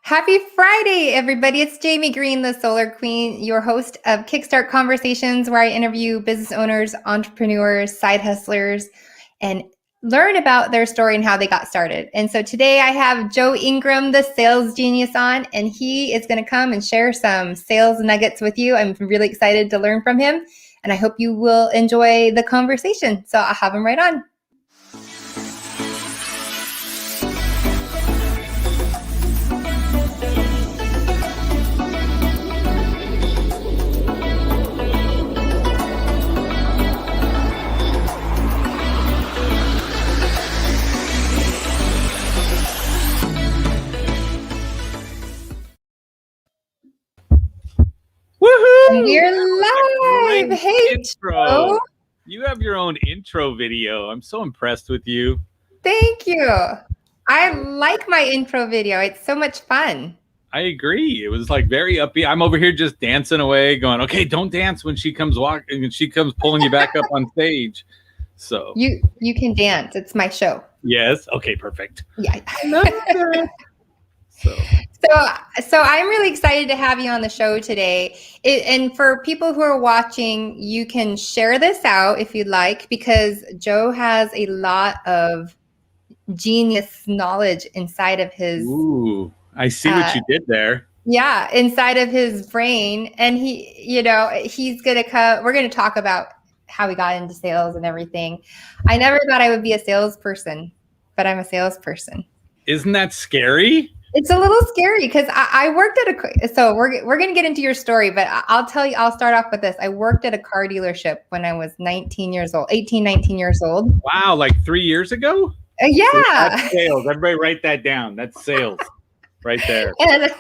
Happy Friday, everybody. It's Jamie Green, the Solar Queen, your host of Kickstart Conversations, where I interview business owners, entrepreneurs, side hustlers, and learn about their story and how they got started. And so today I have Joe Ingram, the sales genius, on, and he is going to come and share some sales nuggets with you. I'm really excited to learn from him, and I hope you will enjoy the conversation. So I'll have him right on. Woohoo! We're live. Hey, intro. Joe. You have your own intro video. I'm so impressed with you. Thank you. I like my intro video. It's so much fun. I agree. It was like very upbeat. I'm over here just dancing away, going, "Okay, don't dance when she comes walking, when she comes pulling you back up on stage." So you can dance. It's my show. Yes. Okay. Perfect. Yeah. I love it. So I'm really excited to have you on the show today. And for people who are watching, you can share this out if you'd like, because Joe has a lot of genius knowledge inside of his. Ooh, I see what you did there. Yeah, inside of his brain, and he's gonna come. We're gonna talk about how he got into sales and everything. I never thought I would be a salesperson, but I'm a salesperson. Isn't that scary? It's a little scary because I worked at so we're going to get into your story, but I'll tell you, I'll start off with this. I worked at a car dealership when I was 19 years old. Wow, like 3 years ago? Yeah. That's sales. Everybody write that down. That's sales right there. And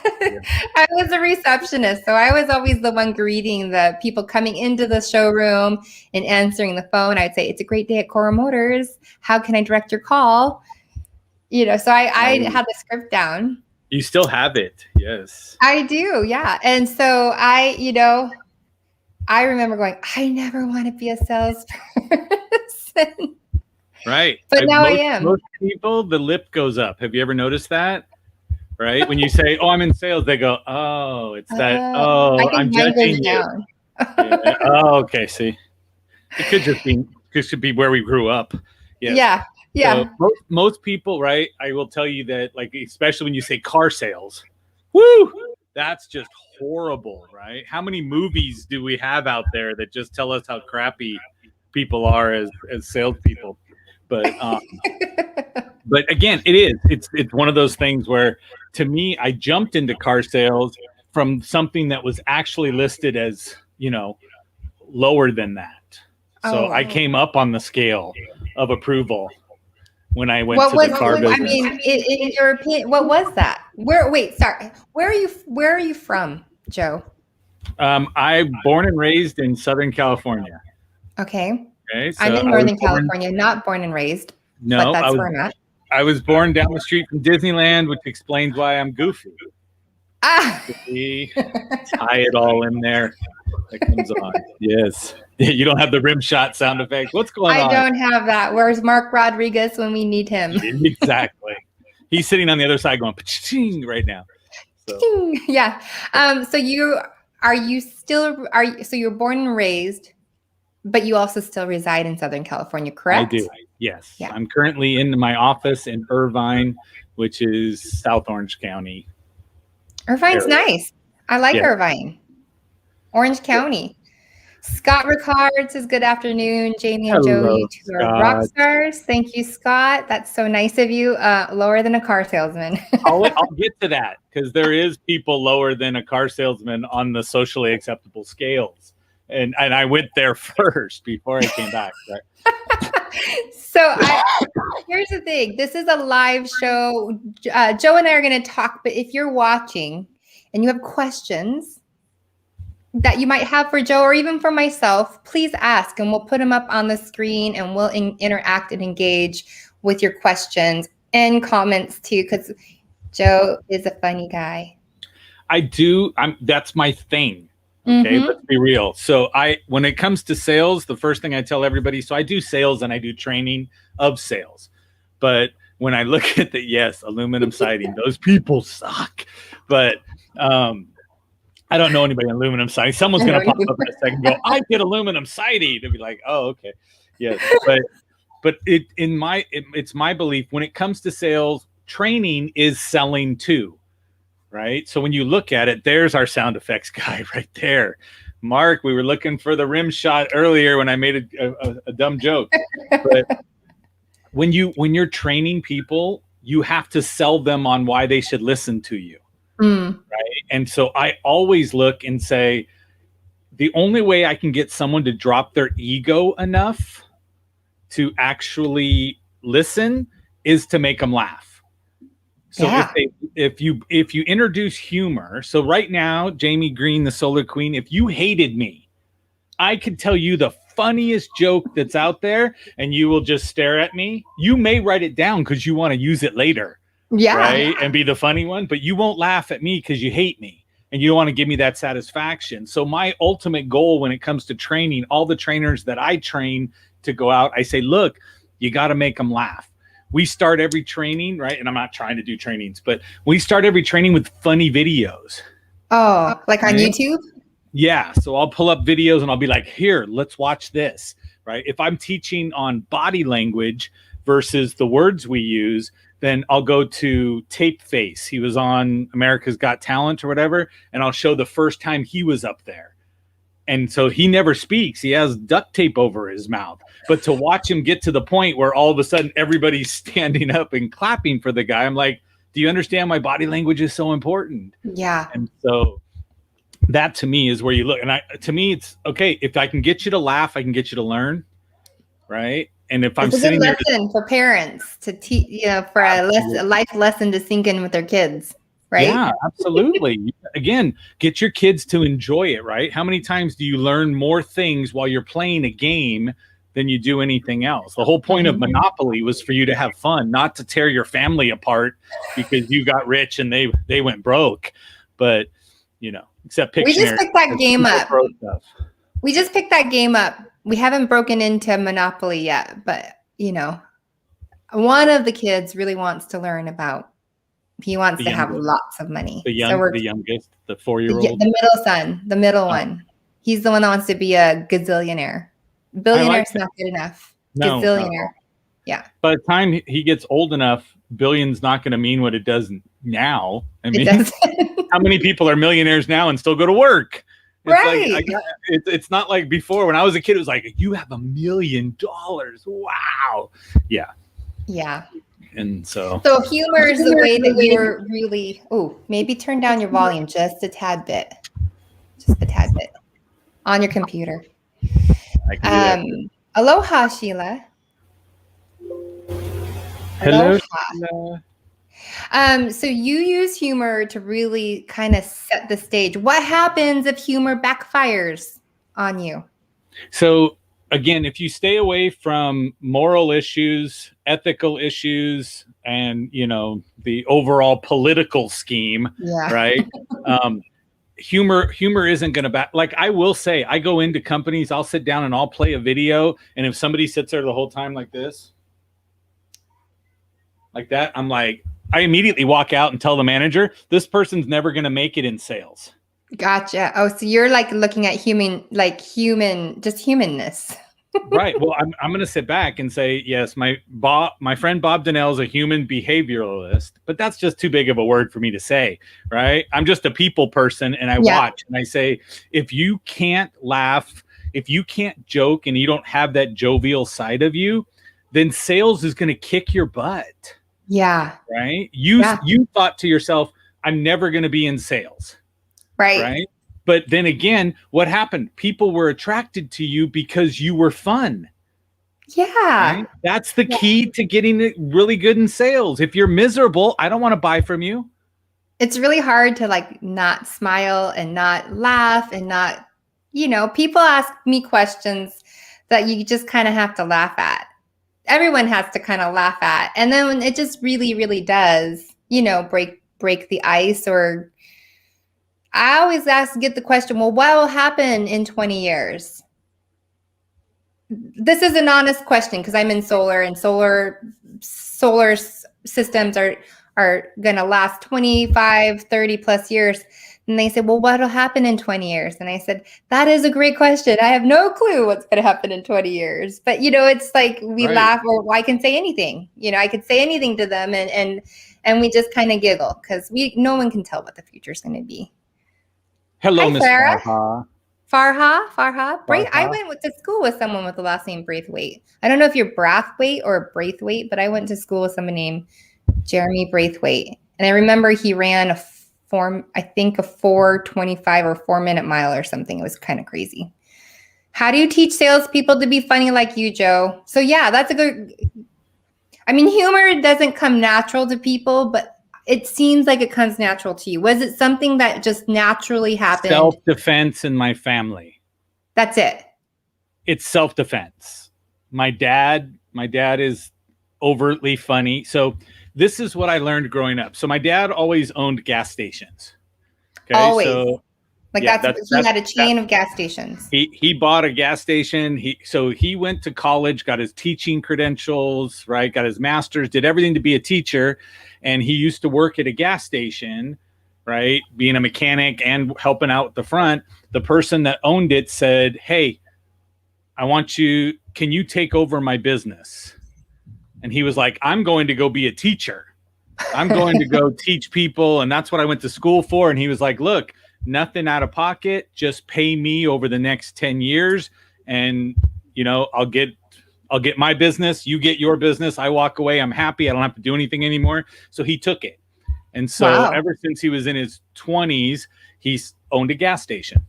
I was a receptionist, so I was always the one greeting the people coming into the showroom and answering the phone. I'd say, "It's a great day at Cora Motors. How can I direct your call?" So I had the script down. You still have it. Yes. I do. Yeah. And so I remember going, I never want to be a salesperson. Right. But now I am. Most people, the lip goes up. Have you ever noticed that? Right. When you say, "Oh, I'm in sales," they go, "Oh, it's that. I'm judging you." Yeah. Oh, okay. See, it could just be where we grew up. Yes. Yeah. Yeah. So most people, right? I will tell you that, like, especially when you say car sales, woo, that's just horrible, right? How many movies do we have out there that just tell us how crappy people are as salespeople? But but again, it's one of those things where, to me, I jumped into car sales from something that was actually listed as, lower than that. So I came up on the scale of approval when I went to the car business. I mean, in your opinion, what was that? Where are you from, Joe? I'm born and raised in Southern California. Okay. So I'm in Northern California, not born and raised. No, but that's where I'm at. I was born down the street from Disneyland, which explains why I'm goofy. See, tie it all in there. That comes on. Yes. You don't have the rim shot sound effect. What's going on? I don't have that. Where's Mark Rodriguez when we need him? Exactly. He's sitting on the other side going pa-ching right now. So. Yeah. So you're born and raised, but you also still reside in Southern California, correct? I do. Yes. Yeah. I'm currently in my office in Irvine, which is South Orange County. Irvine's nice. I like Irvine. Orange County. Scott Ricard says, "Good afternoon, Jamie and Joe. You two are rock stars." Thank you, Scott. That's so nice of you. Lower than a car salesman. I'll get to that, because there is people lower than a car salesman on the socially acceptable scales. And I went there first before I came back. So here's the thing. This is a live show. Joe and I are going to talk, but if you're watching and you have questions that you might have for Joe or even for myself, please ask, and we'll put them up on the screen, and we'll interact and engage with your questions and comments too, because Joe is a funny guy. I do. That's my thing. Okay, let's be real. So when it comes to sales, the first thing I tell everybody, so I do sales and I do training of sales. But when I look at aluminum siding, those people suck. But I don't know anybody in aluminum siding. Someone's going to pop up in a second and go, I did aluminum siding. They'll be like, oh, okay. Yes. But it's my belief when it comes to sales, training is selling too, right? So when you look at it, there's our sound effects guy right there. Mark, we were looking for the rim shot earlier when I made a dumb joke. But when you're training people, you have to sell them on why they should listen to you. Right. And so I always look and say, the only way I can get someone to drop their ego enough to actually listen is to make them laugh. So if you introduce humor, so right now, Jamie Green, the Solar Queen, if you hated me, I could tell you the funniest joke that's out there and you will just stare at me. You may write it down because you want to use it later. Yeah. Right. And be the funny one, but you won't laugh at me because you hate me and you don't want to give me that satisfaction. So my ultimate goal when it comes to training, all the trainers that I train to go out, I say, look, you got to make them laugh. We start every training, right? And I'm not trying to do trainings, but we start every training with funny videos. Oh, like on YouTube? Yeah. So I'll pull up videos and I'll be like, here, let's watch this, right? If I'm teaching on body language versus the words we use, then I'll go to Tape Face. He was on America's Got Talent or whatever, and I'll show the first time he was up there. And so he never speaks. He has duct tape over his mouth. But to watch him get to the point where all of a sudden everybody's standing up and clapping for the guy, I'm like, do you understand why body language is so important? Yeah. And so that to me is where you look. And to me, it's okay. If I can get you to laugh, I can get you to learn. Right. And if I'm sitting there, it's a good lesson for parents to teach, for a life lesson to sink in with their kids, right? Yeah, absolutely. Again, get your kids to enjoy it, right? How many times do you learn more things while you're playing a game than you do anything else? The whole point of Monopoly was for you to have fun, not to tear your family apart because you got rich and they went broke. But except Pictionary. We just picked that game up. We just picked that game up. We haven't broken into Monopoly yet, but one of the kids really wants to learn about. He wants to have lots of money. The youngest, the 4-year-old, the middle one. He's the one that wants to be a gazillionaire. Billionaire's not good enough. Gazillionaire. No. Yeah. By the time he gets old enough, billion's not going to mean what it does now. I mean, how many people are millionaires now and still go to work? It's right. It's not like before when I was a kid, it was like, you have $1 million. Wow. Yeah. Yeah. And so humor is the way that you're really, maybe turn down your volume just a tad bit. Just a tad bit on your computer. Aloha, Sheila. Hello. Aloha. So you use humor to really kind of set the stage. What happens if humor backfires on you? So again, if you stay away from moral issues, ethical issues, and the overall political scheme, right? Humor isn't going to like I will say, I go into companies, I'll sit down and I'll play a video, and if somebody sits there the whole time like this, like that, I'm like, I immediately walk out and tell the manager, this person's never going to make it in sales. Gotcha. Oh, so you're like looking at just humanness. Right. Well, I'm going to sit back and say, yes, my friend Bob Donnell is a human behavioralist, but that's just too big of a word for me to say, right? I'm just a people person, and I watch and I say, if you can't laugh, if you can't joke, and you don't have that jovial side of you, then sales is going to kick your butt. Yeah. Right. You thought to yourself, I'm never going to be in sales. Right. Right. But then again, what happened? People were attracted to you because you were fun. Yeah. Right? That's the key to getting it really good in sales. If you're miserable, I don't want to buy from you. It's really hard to not smile and not laugh and not, people ask me questions that you just kind of have to laugh at. Everyone has to kind of laugh at. And then when it just really, really does, break the ice, or I always get the question, well, what will happen in 20 years? This is an honest question because I'm in solar, and solar's systems are going to last 25, 30 plus years. And they said, well, what'll happen in 20 years? And I said, that is a great question. I have no clue what's going to happen in 20 years. But, it's like we laugh, or I can say anything. I could say anything to them, and we just kind of giggle because no one can tell what the future is going to be. Hello, Miss Farha. Farha. I went to school with someone with the last name Braithwaite. I don't know if you're Brathwaite or Braithwaite, but I went to school with someone named Jeremy Braithwaite. And I remember he ran a 4:25 or 4-minute mile or something. It was kind of crazy. How do you teach salespeople to be funny like you, Joe? So yeah, that's a good, humor doesn't come natural to people, but it seems like it comes natural to you. Was it something that just naturally happened? Self-defense in my family. That's it. It's self-defense. My dad is overtly funny. So this is what I learned growing up. So my dad always owned gas stations. Okay, always. So he had a chain of gas stations. He bought a gas station. He went to college, got his teaching credentials, right? Got his master's, did everything to be a teacher. And he used to work at a gas station, right? Being a mechanic and helping out at the front. The person that owned it said, hey, can you take over my business? And he was like, I'm going to go be a teacher. I'm going to go teach people. And that's what I went to school for. And he was like, look, nothing out of pocket. Just pay me over the next 10 years. And, I'll get my business. You get your business. I walk away. I'm happy. I don't have to do anything anymore. So he took it. And so ever since he was in his 20s, he's owned a gas station.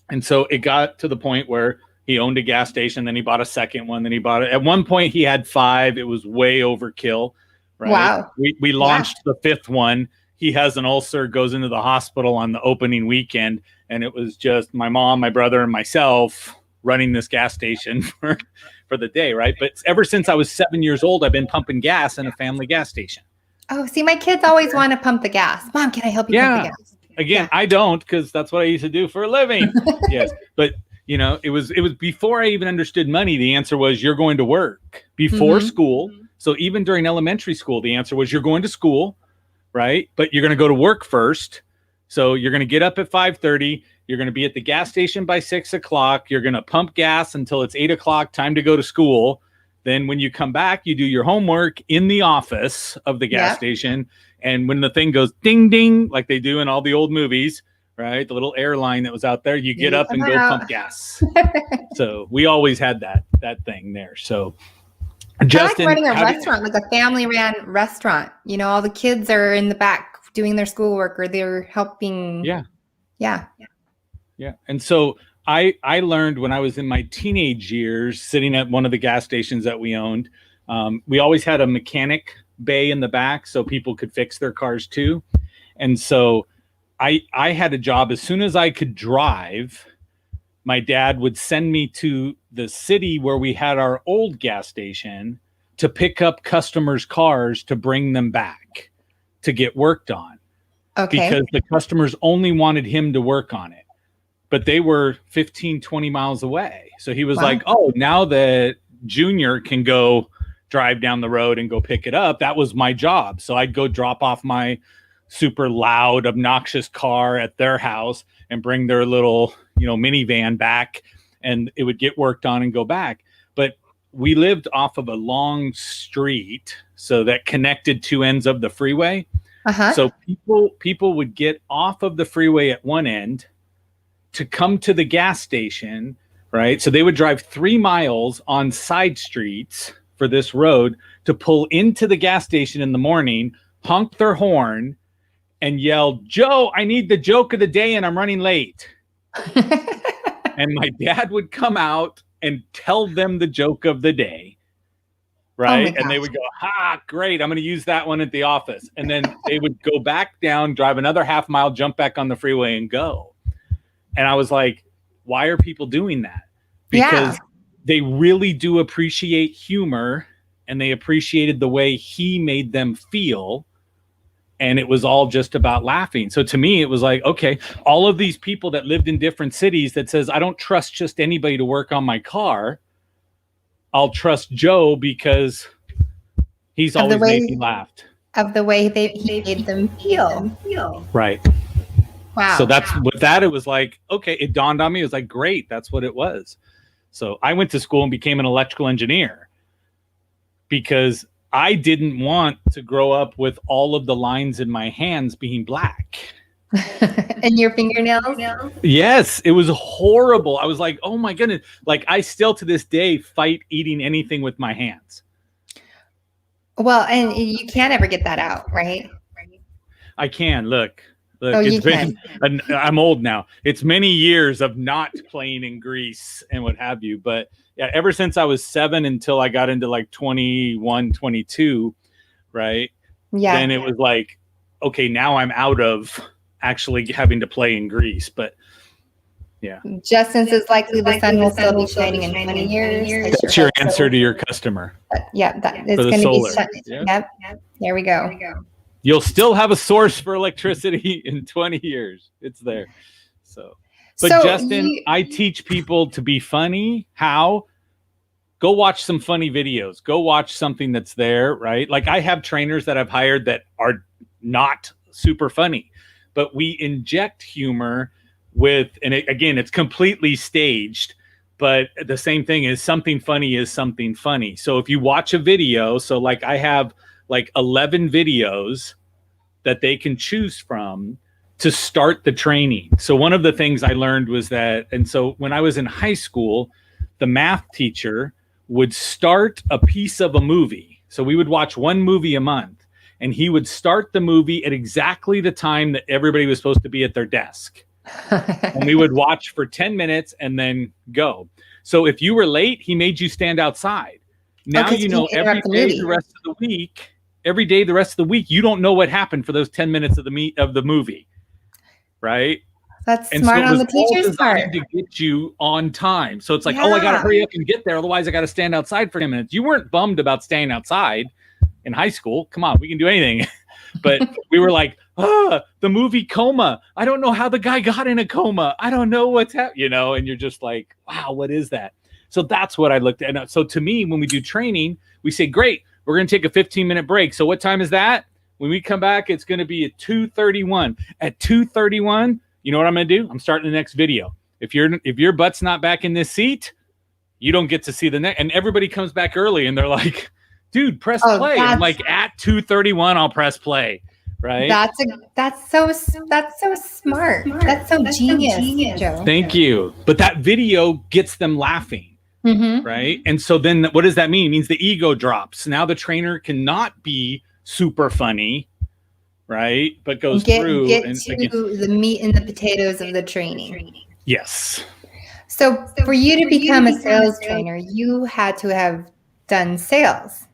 And so it got to the point where he owned a gas station, then he bought a second one, then he bought it. At one point, he had 5. It was way overkill, right? Wow. We launched the 5th one. He has an ulcer, goes into the hospital on the opening weekend, and it was just my mom, my brother, and myself running this gas station for the day, right? But ever since I was 7 years old, I've been pumping gas in a family gas station. Oh, see, my kids always want to pump the gas. Mom, can I help you pump the gas? Again, I don't, because that's what I used to do for a living. Yes, but it was before I even understood money. The answer was you're going to work before school. So even during elementary school, the answer was you're going to school, right? But you're going to go to work first. So you're going to get up at 5:30. You're going to be at the gas station by 6 o'clock. You're going to pump gas until it's 8 o'clock, time to go to school. Then when you come back, you do your homework in the office of the gas station. And when the thing goes ding, ding, like they do in all the old movies, right? The little airline that was out there, you get up and go pump gas. So we always had that thing there. So Justin, like running a restaurant, like a family ran restaurant, all the kids are in the back doing their schoolwork or they're helping. Yeah. And so I learned when I was in my teenage years, sitting at one of the gas stations that we owned, we always had a mechanic bay in the back so people could fix their cars too. And so I had a job as soon as I could drive. My dad would send me to the city where we had our old gas station to pick up customers' cars to bring them back to get worked on. Okay. Because the customers only wanted him to work on it. But they were 15, 20 miles away. So he was like, oh, now that Junior can go drive down the road and go pick it up, that was my job. So I'd go drop off my super loud, obnoxious car at their house and bring their little, minivan back, and it would get worked on and go back. But we lived off of a long street, so that connected 2 ends of the freeway. So people would get off of the freeway at one end to come to the gas station, right? So they would drive 3 miles on side streets for this road to pull into the gas station in the morning, honk their horn, and yell, Joe, I need the joke of the day and I'm running late. And my dad would come out and tell them the joke of the day, right? And they would go, great, I'm going to use that one at the office. And then they would go back down, drive another half mile, jump back on the freeway and go. And I was like, why are people doing that? Because they really do appreciate humor, and they appreciated the way he made them feel. And it was all just about laughing. So to me, it was like, okay, all of these people that lived in different cities that says, I don't trust just anybody to work on my car. I'll trust Joe because He's Of the always made way- me laugh. Of the way he made them feel. Right. Wow. So that's with that. It was like, okay, it dawned on me. It was like, great, that's what it was. So I went to school and became an electrical engineer because I didn't want to grow up with all of the lines in my hands being black. And your fingernails? Yes, it was horrible. I was like, oh my goodness. Like I still to this day fight eating anything with my hands. Well, and you can't ever get that out, right? I can. Look, Oh, you it's been, I'm old now. It's many years of not playing in grease and what have you. But yeah, ever since I was 7 until I got into like 21, 22, right? Yeah. Then it was like, okay, now I'm out of actually having to play in grease. But yeah. Just since it's likely the sun will still be shining in 20 years. That's your answer to your customer. Yeah, that it's For the going to be. solar. Yep. There we go. You'll still have a source for electricity in 20 years. It's there. But Justin, I teach people to be funny. How? Go watch some funny videos. Go watch something that's there, right? Like I have trainers that I've hired that are not super funny, but we inject humor with, and again, it's completely staged, but the same thing is something funny is something funny. So if you watch a video, so like I have like 11 videos that they can choose from to start the training. So one of the things I learned was that, and so when I was in high school, the math teacher would start a piece of a movie. So we would watch one movie a month, and he would start the movie at exactly the time that everybody was supposed to be at their desk. And we would watch for 10 minutes and then go. So if you were late, he made you stand outside. Now you know every day the rest of the week, you don't know what happened for those 10 minutes of the movie. Right? That's smart on the teacher's part. To get you on time. So it's like, oh, I got to hurry up and get there. Otherwise, I got to stand outside for 10 minutes. You weren't bummed about staying outside in high school. Come on, we can do anything. But we were like, the movie Coma. I don't know how the guy got in a coma. I don't know what's happening, and you're just like, wow, what is that? So that's what I looked at. And so to me, when we do training, we say, great, we're going to take a 15-minute break. So what time is that? When we come back, it's going to be at 2:31. At 2:31, you know what I'm going to do? I'm starting the next video. If your butt's not back in this seat, you don't get to see the next. And everybody comes back early, and they're like, "Dude, press play." I'm like, at 2:31, I'll press play. Right? That's so smart. That's so genius, Joe. Thank you. But that video gets them laughing. Mm-hmm. Right? And so then what does that mean? It means the ego drops. Now the trainer cannot be super funny, right? But goes through to the meat and the potatoes of the training. Yes. So for you to become a sales trainer, you had to have done sales.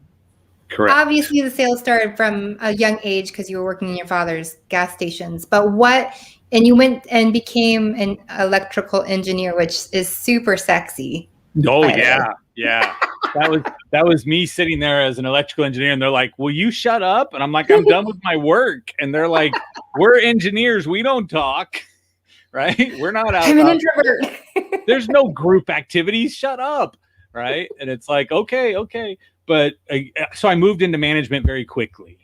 Correct. Obviously, the sales started from a young age because you were working in your father's gas stations. But and you went and became an electrical engineer, which is super sexy. Oh yeah. Yeah. That was me sitting there as an electrical engineer, and they're like, will you shut up? And I'm like, I'm done with my work. And they're like, we're engineers, we don't talk. Right? We're not out. I'm an introvert. There's no group activities. Shut up. Right? And it's like, okay. But so I moved into management very quickly.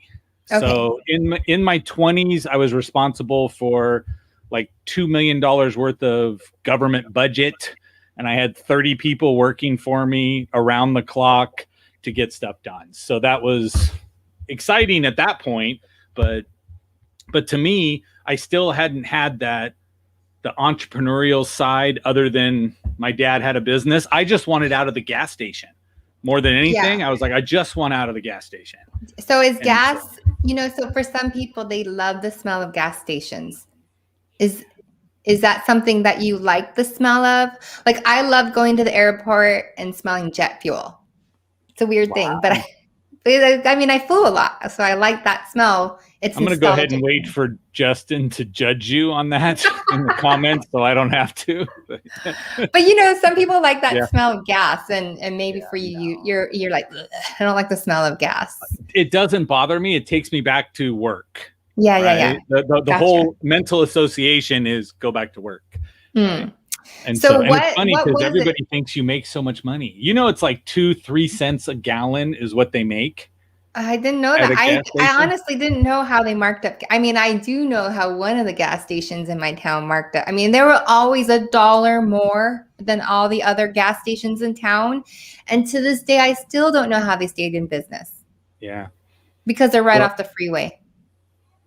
Okay. So in my 20s, I was responsible for like $2 million worth of government budget. And I had 30 people working for me around the clock to get stuff done. So that was exciting at that point. But to me, I still hadn't had the entrepreneurial side other than my dad had a business. I just wanted out of the gas station more than anything. Yeah. I was like, I just want out of the gas station. So so for some people, they love the smell of gas stations. Is that something that you like the smell of? Like, I love going to the airport and smelling jet fuel. It's a weird thing, but I flew a lot, so I like that smell. I'm going to go ahead and wait for Justin to judge you on that in the comments, so I don't have to. But some people like that smell of gas, and maybe for you're like, I don't like the smell of gas. It doesn't bother me. It takes me back to work. Yeah. The whole mental association is go back to work. Right? And so it's funny because everybody thinks you make so much money. It's like 2-3 cents a gallon is what they make. I didn't know At that. a gas I station? honestly didn't know how they marked up. I mean, I do know how one of the gas stations in my town marked up. I mean, they were always $1 more than all the other gas stations in town. And to this day, I still don't know how they stayed in business Yeah. because they're right Well, off the freeway.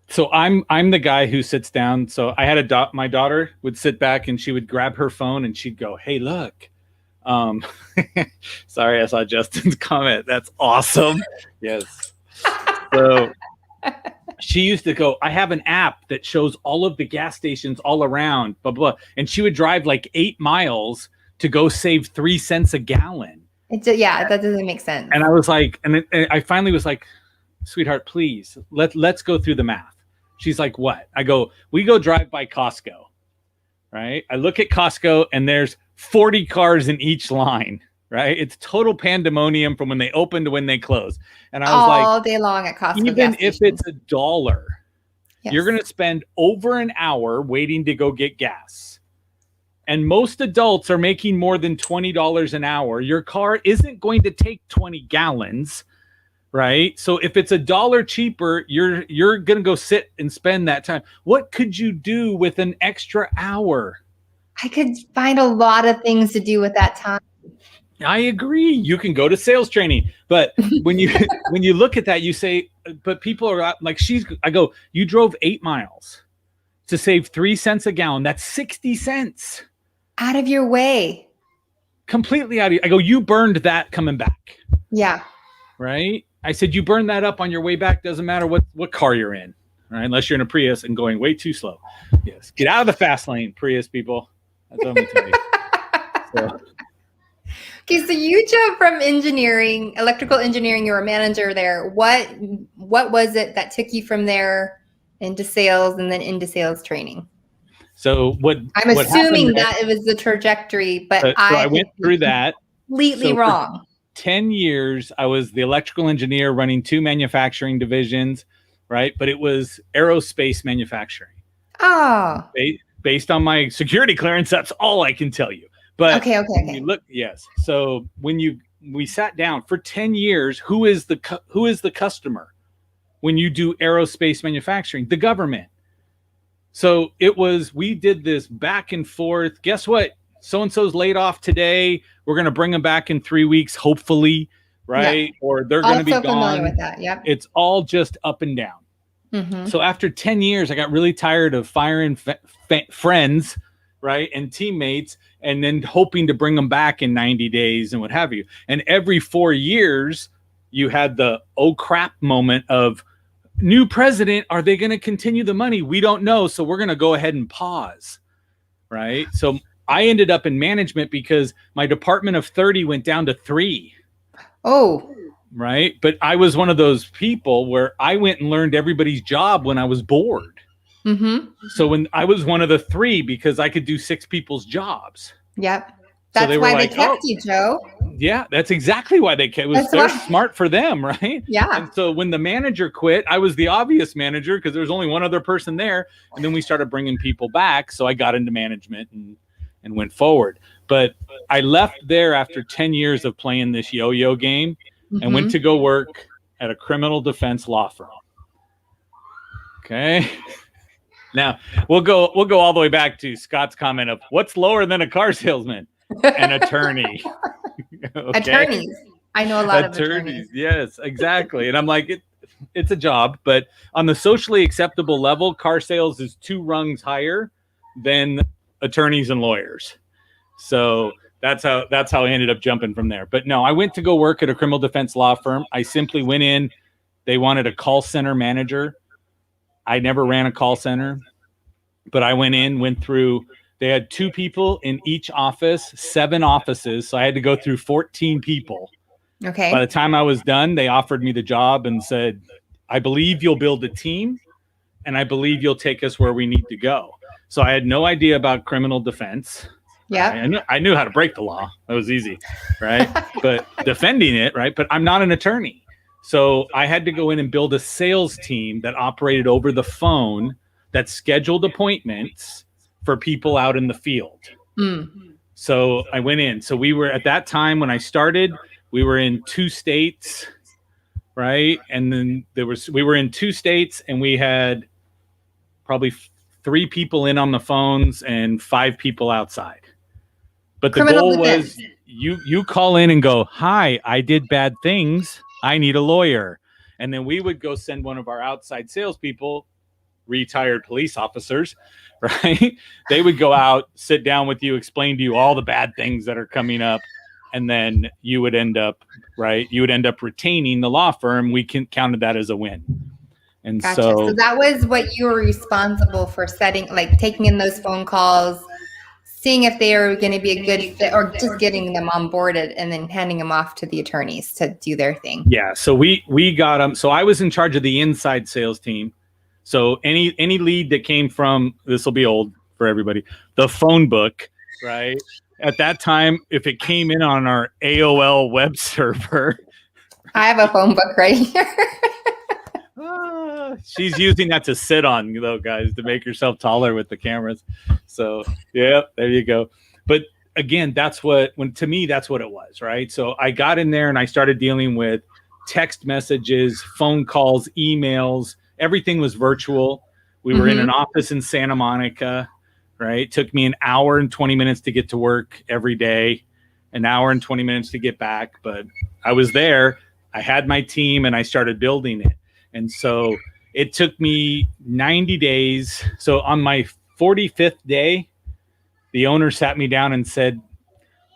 so I'm the guy who sits down. So I had my daughter would sit back and she would grab her phone and she'd go, "Hey, look." Um, sorry, I saw Justin's comment. That's awesome. Yes. So she used to go, "I have an app that shows all of the gas stations all around, blah, blah." And she would drive like 8 miles to go save 3 cents a gallon. Yeah, that doesn't make sense. And I was like, and I finally was like, "Sweetheart, please, let's go through the math." She's like, "What?" I go, "We go drive by Costco, right? I look at Costco and there's 40 cars in each line, right? It's total pandemonium from when they open to when they close." And I was all like, day long at Costco even gas if stations. it's $1, Yes. you're going to spend over an hour waiting to go get gas. And most adults are making more than $20 an hour. Your car isn't going to take 20 gallons, right? So if it's $1 cheaper, you're going to go sit and spend that time. What could you do with an extra hour? I could find a lot of things to do with that time. I agree. You can go to sales training, but when you look at that, you say, but people are like, I go, "You drove 8 miles to save 3 cents a gallon. That's 60 cents. Out of your way. Completely out of you." I go, "You burned that coming back." Yeah. Right. I said, "You burned that up on your way back. Doesn't matter what car you're in, right? Unless you're in a Prius and going way too slow." Yes. Get out of the fast lane, Prius people. That's what I'm going to tell you. So, Okay, so you jumped from engineering, electrical engineering, you were a manager there. What was it that took you from there into sales and then into sales training? so what I'm what assuming happened that it was the trajectory, but so I went through that. Completely So wrong. 10 years, I was the electrical engineer running 2 manufacturing divisions, right? But it was aerospace manufacturing. Oh. Based on my security clearance, that's all I can tell you. But Okay. look, yes. So we sat down for 10 years, who is the customer when you do aerospace manufacturing? The government. So we did this back and forth. Guess what? So-and-so's laid off today. We're going to bring them back in 3 weeks, hopefully, right? Yeah. Or they're going to be Also gone. familiar with that. Yep. It's all just up and down. Mm-hmm. So after 10 years, I got really tired of firing friends, right, and teammates, and then hoping to bring them back in 90 days and what have you. And every 4 years, you had the oh crap moment of new president. Are they going to continue the money? We don't know. So we're going to go ahead and pause, right? So I ended up in management because my department of 30 went down to 3. Oh. Right. But I was one of those people where I went and learned everybody's job when I was bored. Mm-hmm. So when I was one of the 3 because I could do 6 people's jobs. Yep. That's they why they kept you, Joe. Yeah, that's exactly why they kept. They're smart for them, right? Yeah. And so when the manager quit, I was the obvious manager because there was only one other person there. And then we started bringing people back. So I got into management and went forward. But I left there after 10 years of playing this yo-yo game. Mm-hmm. And went to go work at a criminal defense law firm. Okay. Now we'll go all the way back to Scott's comment of what's lower than a car salesman? An attorney. Okay? Attorneys. I know a lot of attorneys. Yes, exactly. And I'm like, it's a job, but on the socially acceptable level, car sales is 2 rungs higher than attorneys and lawyers. So that's how I ended up jumping from there. But no, I went to go work at a criminal defense law firm. I simply went in. They wanted a call center manager. I never ran a call center, but I went through. They had 2 people in each office, 7 offices. So I had to go through 14 people. Okay. By the time I was done, they offered me the job and said, "I believe you'll build a team and I believe you'll take us where we need to go." So I had no idea about criminal defense. Yeah. I knew how to break the law. That was easy, right? But defending it, right? But I'm not an attorney. So I had to go in and build a sales team that operated over the phone, that scheduled appointments for people out in the field. Mm. So I went in. So we were, at that time when I started, we were in 2 states. right? And then we were in 2 states, and we had probably 3 people in on the phones and 5 people outside. But the Criminal goal defense. was you call in and go, "Hi, I did bad things. I need a lawyer." And then we would go send one of our outside salespeople, retired police officers, right? They would go out, sit down with you, explain to you all the bad things that are coming up, and then you would end up, right? You would end up retaining the law firm. We counted that as a win. And Gotcha. So that was what you were responsible for setting, like taking in those phone calls, seeing if they are going to be a good fit, or just getting them onboarded and then handing them off to the attorneys to do their thing. Yeah. So we got them. So I was in charge of the inside sales team. So any lead that came from, this will be old for everybody, the phone book, right? At that time, if it came in on our AOL web server. I have a phone book right here. She's using that to sit on, though, guys, to make yourself taller with the cameras. So, yeah, there you go. But again, to me, that's what it was, right? So I got in there and I started dealing with text messages, phone calls, emails. Everything was virtual. We were in an office in Santa Monica, right? It took me an hour and 20 minutes to get to work every day, an hour and 20 minutes to get back. But I was there. I had my team and I started building it. And so it took me 90 days. So on my 45th day, the owner sat me down and said,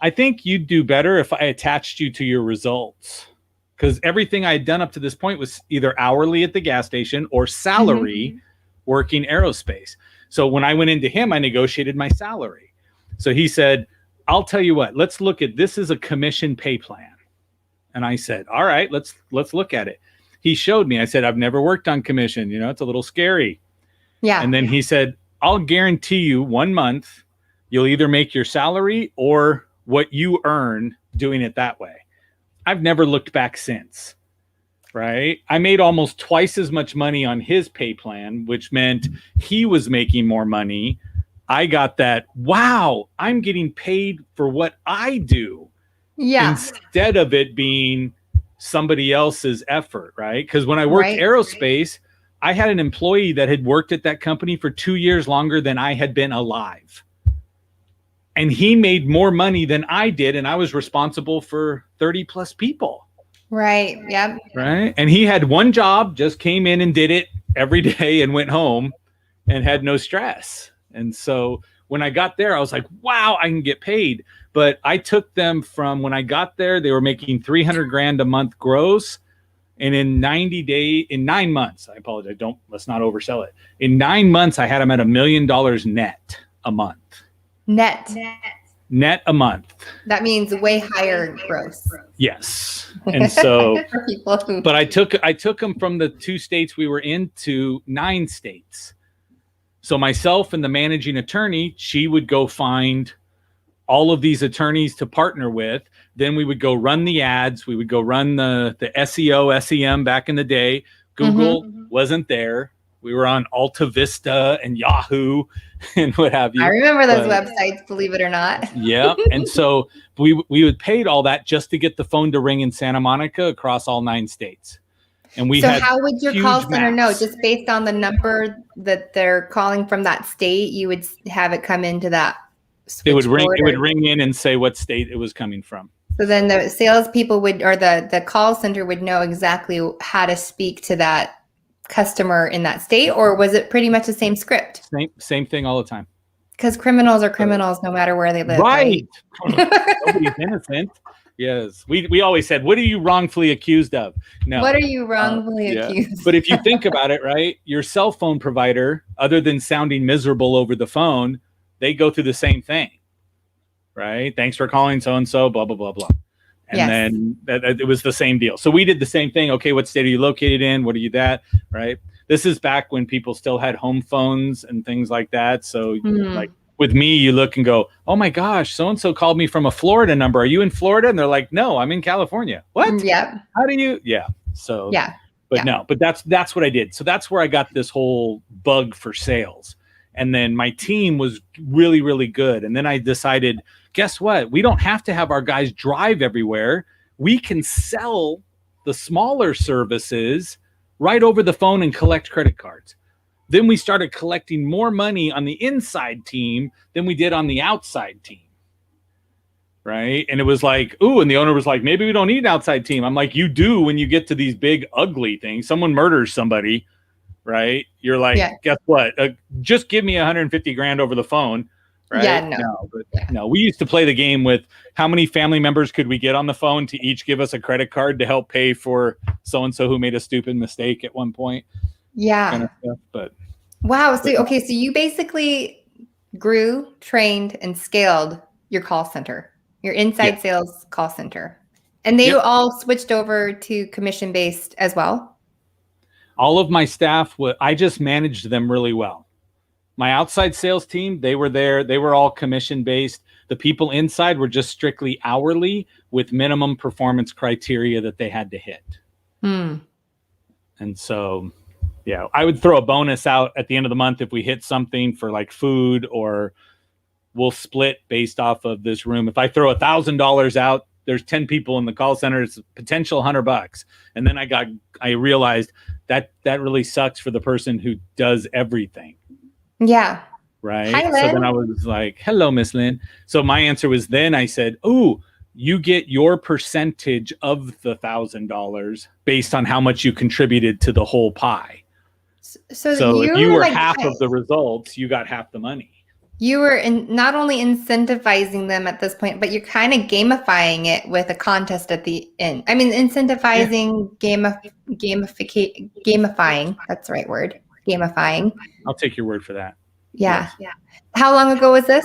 "I think you'd do better if I attached you to your results." Because everything I had done up to this point was either hourly at the gas station or salary working aerospace. So when I went into him, I negotiated my salary. So he said, "I'll tell you what, let's look at this as a commission pay plan." And I said, "All right, let's look at it." He showed me. I said, "I've never worked on commission. It's a little scary." Yeah. And then he said, "I'll guarantee you 1 month, you'll either make your salary or what you earn doing it that way." I've never looked back since, right? I made almost twice as much money on his pay plan, which meant he was making more money. I got that, wow, I'm getting paid for what I do. Yeah. Instead of it being somebody else's effort, right? Because when I worked aerospace, I had an employee that had worked at that company for 2 years longer than I had been alive. And he made more money than I did, and I was responsible for 30 plus people. Right. Yep. Right. And he had one job, just came in and did it every day and went home and had no stress. And so when I got there, I was like, wow, I can get paid. But I took them from when I got there, they were making $300,000 a month gross. And in 9 months, I apologize, let's not oversell it. In 9 months, I had them at $1 million net a month. Net a month. That means way higher gross. Yes. And so, but I took them from the 2 states we were in to 9 states. So myself and the managing attorney, she would go find all of these attorneys to partner with. Then we would go run the ads. We would go run the SEO, SEM back in the day. Google wasn't there. We were on Alta Vista and Yahoo and what have you. I remember those websites, believe it or not. Yeah. And so we would paid all that just to get the phone to ring in Santa Monica across all 9 states. And we had how would your call center know? maps. Just based on the number that they're calling from that state, you would have it come into that It would ring in and say what state it was coming from. So then the salespeople would, or the call center would know exactly how to speak to that customer in that state, or was it pretty much the same script? Same thing all the time. Because criminals are criminals no matter where they live. Right. Nobody's innocent. Yes. We always said, what are you wrongfully accused of? No. What are you wrongfully accused? But if you think about it, right, your cell phone provider, other than sounding miserable over the phone, they go through the same thing, right? Thanks for calling so-and-so, blah, blah, blah, blah. And then it was the same deal. So we did the same thing. Okay, what state are you located in? What are you that, right? This is back when people still had home phones and things like that. So like with me, you look and go, oh my gosh, so-and-so called me from a Florida number. Are you in Florida? And they're like, no, I'm in California. What? Yeah. How do you? Yeah. So, yeah. But no, but that's what I did. So that's where I got this whole bug for sales. And then my team was really, really good. And then I decided, guess what? We don't have to have our guys drive everywhere. We can sell the smaller services right over the phone and collect credit cards. Then we started collecting more money on the inside team than we did on the outside team. Right. And it was like, ooh, and the owner was like, maybe we don't need an outside team. I'm like, you do when you get to these big, ugly things. Someone murders somebody, right? You're like, guess what? Just give me 150 grand over the phone. Right. Yeah, no, we used to play the game with how many family members could we get on the phone to each give us a credit card to help pay for so-and-so who made a stupid mistake at one point. Yeah. Kind of stuff, but wow. So, okay. So you basically grew, trained, and scaled your call center, your inside sales call center. And they all switched over to commission-based as well? All of my staff, I just managed them really well. My outside sales team, they were there. They were all commission-based. The people inside were just strictly hourly with minimum performance criteria that they had to hit. And so, yeah, I would throw a bonus out at the end of the month if we hit something for like food, or we'll split based off of this room. If I throw $1,000 out, there's 10 people in the call center. It's a potential $100. And then I realized that really sucks for the person who does everything. Yeah. Right. Hi, so then I was like, hello, Miss Lynn. So my answer was, then I said, ooh, you get your percentage of the $1,000 based on how much you contributed to the whole pie. So if you were like half of the results, you got half the money. You were not only incentivizing them at this point, but you're kind of gamifying it with a contest at the end. I mean, incentivizing, gamifying. That's the right word. Gamifying. I'll take your word for that. Yeah. Yes. How long ago was this?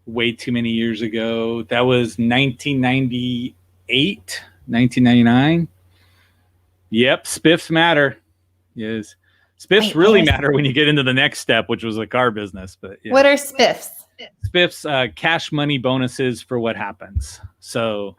Way too many years ago. That was 1998, 1999. Yep. Spiffs matter. Yes. Spiffs really matter when you get into the next step, which was the car business. But yeah. What are spiffs? Spiffs, cash money bonuses for what happens. So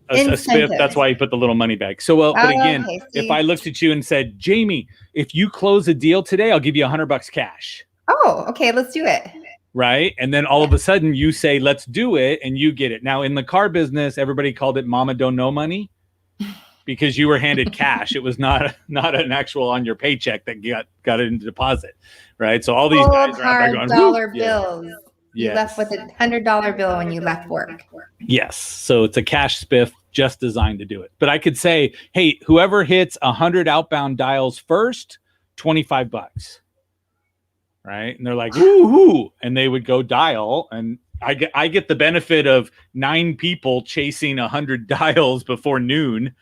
a spiff, that's why you put the little money bag. So, but again, if I looked at you and said, Jamie, if you close a deal today, I'll give you $100 cash. Oh, okay. Let's do it. Right. And then all of a sudden you say, let's do it. And you get it. Now in the car business, everybody called it mama don't know money because you were handed cash. It was not an actual on your paycheck that got it into deposit. Right. So all these guys are out there going, dollar bills. You left with a $100 bill when you left work. Yes. So it's a cash spiff just designed to do it. But I could say, hey, whoever hits 100 outbound dials first, $25. Right. And they're like, woo-hoo. And they would go dial. And I get the benefit of 9 people chasing 100 dials before noon.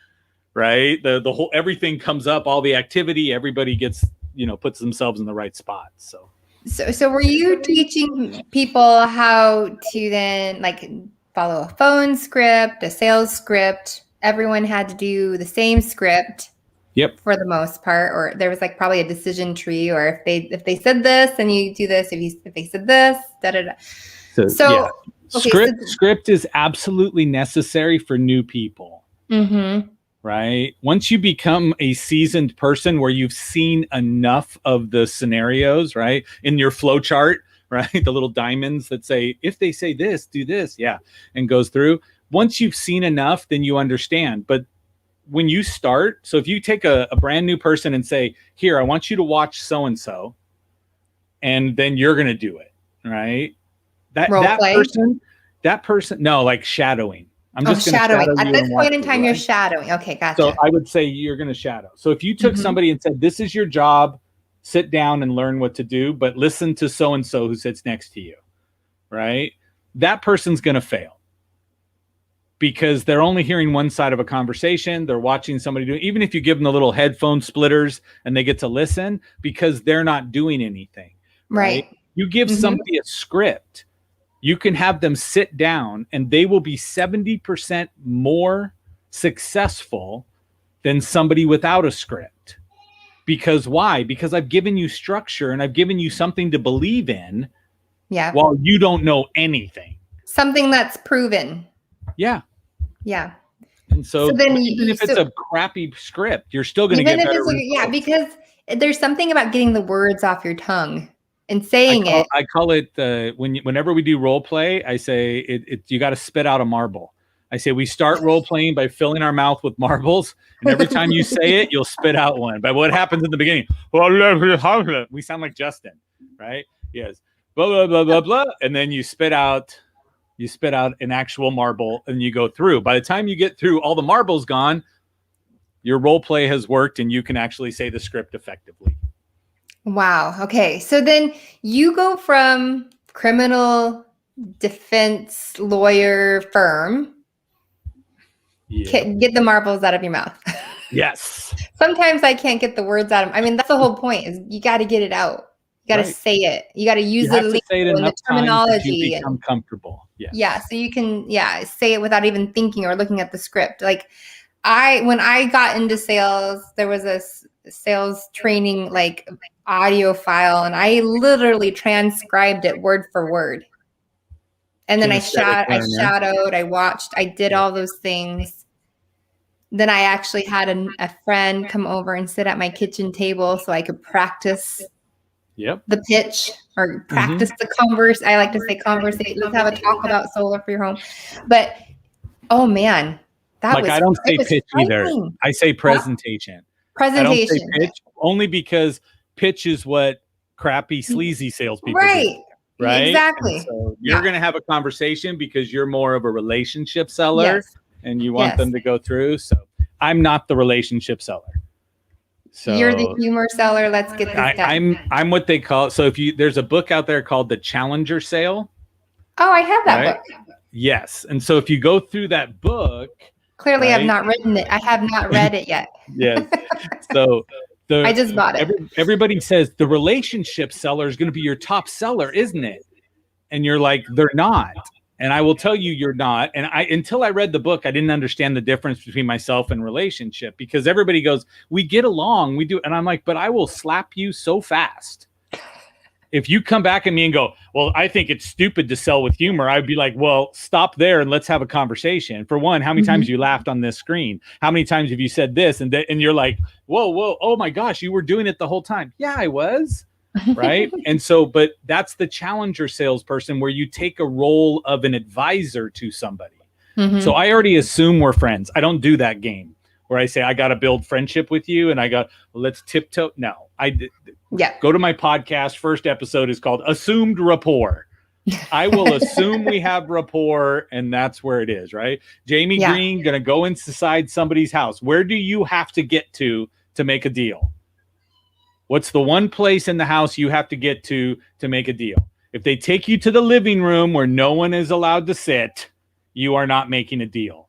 Right. The whole, everything comes up, all the activity, everybody gets, puts themselves in the right spot. So were you teaching people how to then follow a phone script, a sales script? Everyone had to do the same script. Yep. For the most part, or there was probably a decision tree, or if they said this, then you do this. If they said this, da da da. So script is absolutely necessary for new people. Mm-hmm. Right. Once you become a seasoned person where you've seen enough of the scenarios, right, in your flow chart, right, the little diamonds that say, if they say this, do this, and goes through. Once you've seen enough, then you understand. But when you start, so if you take a brand new person and say, here, I want you to watch so-and-so, and then you're going to do it, right? That person, no, like shadowing. I'm just going to shadowing. At this point in time, you're shadowing. Okay, gotcha. So I would say you're going to shadow. So if you took somebody and said, this is your job, sit down and learn what to do, but listen to so-and-so who sits next to you, right? That person's going to fail. Because they're only hearing one side of a conversation. They're watching somebody do it. Even if you give them the little headphone splitters and they get to listen, because they're not doing anything. Right. You give somebody a script, you can have them sit down and they will be 70% more successful than somebody without a script. Because why? Because I've given you structure and I've given you something to believe in. Yeah. While you don't know anything. Something that's proven. Yeah. Yeah. And so then even if it's a crappy script, you're still going to get better results. Yeah, because there's something about getting the words off your tongue and saying it. I call it whenever we do role play, I say you got to spit out a marble. I say we start role playing by filling our mouth with marbles, and every time you say it, you'll spit out one. But what happens in the beginning? We sound like Justin, right? Yes, blah blah blah blah blah, and then you spit out an actual marble, and you go through. By the time you get through, all the marbles gone. Your role play has worked, and you can actually say the script effectively. Wow. Okay. So then you go from criminal defense lawyer firm, get the marbles out of your mouth. Yes. Sometimes I can't get the words out of. I mean, that's the whole point. Is you got to get it out. You got to say it. You got to use the terminology. You become comfortable. Yes. Yeah. So you can say it without even thinking or looking at the script. Like when I got into sales, there was a sales training like audio file, and I literally transcribed it word for word. And then I shadowed, I watched, I did all those things. Then I actually had a friend come over and sit at my kitchen table so I could practice the pitch or practice the converse. I like to say conversate. Let's have a talk about solar for your home. But, oh man, I don't say pitch either. I say presentation. Presentation. I don't say pitch only because pitch is what crappy, sleazy salespeople do. Right? Exactly. And so you're going to have a conversation because you're more of a relationship seller and you want them to go through. So I'm not the relationship seller. So you're the humor seller. Let's get this done. I'm what they call. So there's a book out there called The Challenger Sale. Oh, I have that book. Yes. And so if you go through that book, clearly I've not written it. I have not read it yet. Yes. So I just bought it. Everybody says the relationship seller is going to be your top seller, isn't it? And you're like, they're not. And I will tell you, you're not. And until I read the book, I didn't understand the difference between myself and relationship, because everybody goes, we get along, we do. And I'm like, but I will slap you so fast. If you come back at me and go, well, I think it's stupid to sell with humor, I'd be like, well, stop there and let's have a conversation. For one, how many times you laughed on this screen? How many times have you said this? And you're like, whoa, oh my gosh, you were doing it the whole time. Yeah, I was. Right. And so, but that's the challenger salesperson, where you take a role of an advisor to somebody. So I already assume we're friends. I don't do that game where I say, I got to build friendship with you. And let's tiptoe. No, go to my podcast. First episode is called Assumed Rapport. I will assume we have rapport, and that's where it is, right? Jamie Green, going to go inside somebody's house. Where do you have to get to make a deal? What's the one place in the house you have to get to make a deal? If they take you to the living room where no one is allowed to sit, you are not making a deal,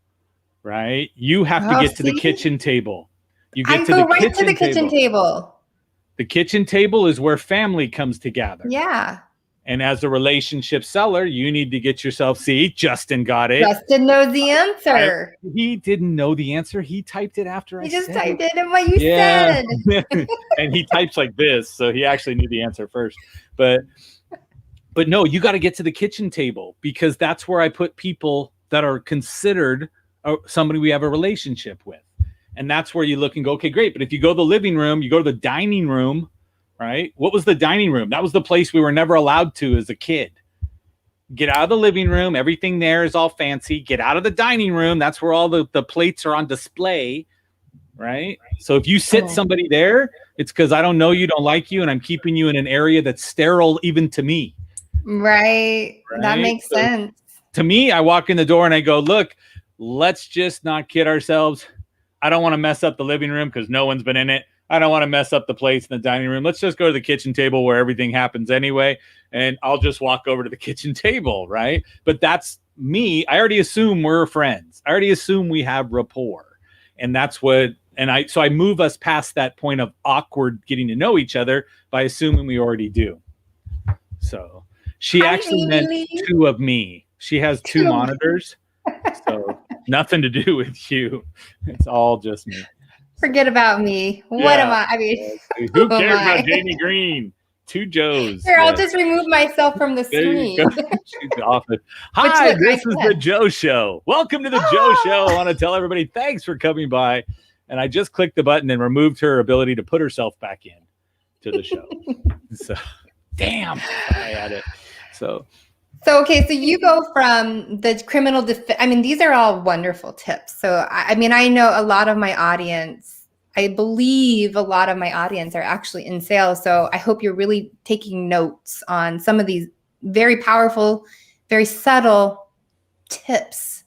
right? You have to get to the kitchen table. You get to the kitchen table. The kitchen table is where family comes together. Yeah. And as a relationship seller, you need to get yourself, see, Justin got it. Justin knows the answer. He didn't know the answer. He typed it after I said it. He just typed it in what you said. And he types like this, so he actually knew the answer first. But no, you got to get to the kitchen table, because that's where I put people that are considered somebody we have a relationship with. And that's where you look and go, okay, great. But if you go to the living room, you go to the dining room, right? What was the dining room? That was the place we were never allowed to as a kid. Get out of the living room. Everything there is all fancy. Get out of the dining room. That's where all the plates are on display, right? So if you sit somebody there, it's because I don't know you, don't like you, and I'm keeping you in an area that's sterile even to me. Right. That makes sense. To me, I walk in the door and I go, look, let's just not kid ourselves. I don't want to mess up the living room because no one's been in it. I don't want to mess up the plates in the dining room. Let's just go to the kitchen table where everything happens anyway. And I'll just walk over to the kitchen table, right? But that's me. I already assume we're friends. I already assume we have rapport. And that's what, so I move us past that point of awkward getting to know each other by assuming we already do. So she actually meant two of me. She has two monitors. So nothing to do with you. It's all just me. Forget about me. What am I? I mean, who cares about Jamie Green? Two Joes. Here, I'll just remove myself from the screen. She's off it. Hi, this is the Joe Show. Welcome to the Joe Show. I want to tell everybody thanks for coming by. And I just clicked the button and removed her ability to put herself back in to the show. So, damn, I had it. So, So, okay, so you go from the criminal defense. I mean, these are all wonderful tips. So, I mean, I know a lot of my audience, I believe a lot of my audience are actually in sales. So, I hope you're really taking notes on some of these very powerful, very subtle tips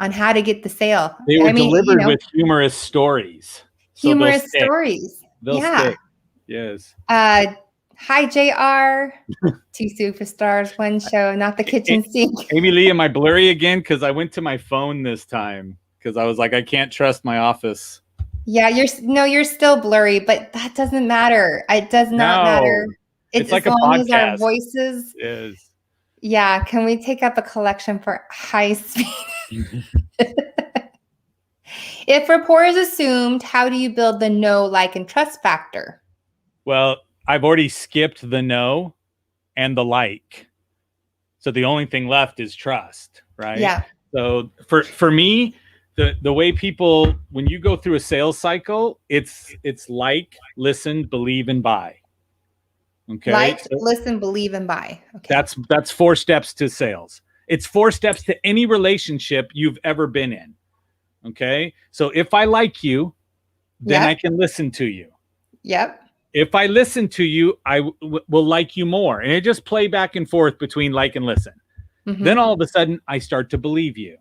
on how to get the sale. They I were mean, delivered with humorous stories. So they'll humorous stick. stories. They'll Yeah. stick. Yes. Hi, JR. Two superstars, one show, not the kitchen sink. Amy Lee, am I blurry again? Because I went to my phone this time because I was like, I can't trust my office. Yeah, you're still blurry, but that doesn't matter. It does not matter. It's like as a long as our podcast. voices. Yes. Yeah, can we take up a collection for high speed? If rapport is assumed, how do you build the know, like, and trust factor? Well, I've already skipped the know and the like. So the only thing left is trust, right? Yeah. So for me, the way people, when you go through a sales cycle, it's like, listen, believe, and buy. Okay. Like, listen, believe, and buy. Okay. That's 4 steps to sales. It's 4 steps to any relationship you've ever been in. Okay. So if I like you, then I can listen to you. Yep. If I listen to you, I will like you more. And it just play back and forth between like and listen. Mm-hmm. Then all of a sudden I start to believe you.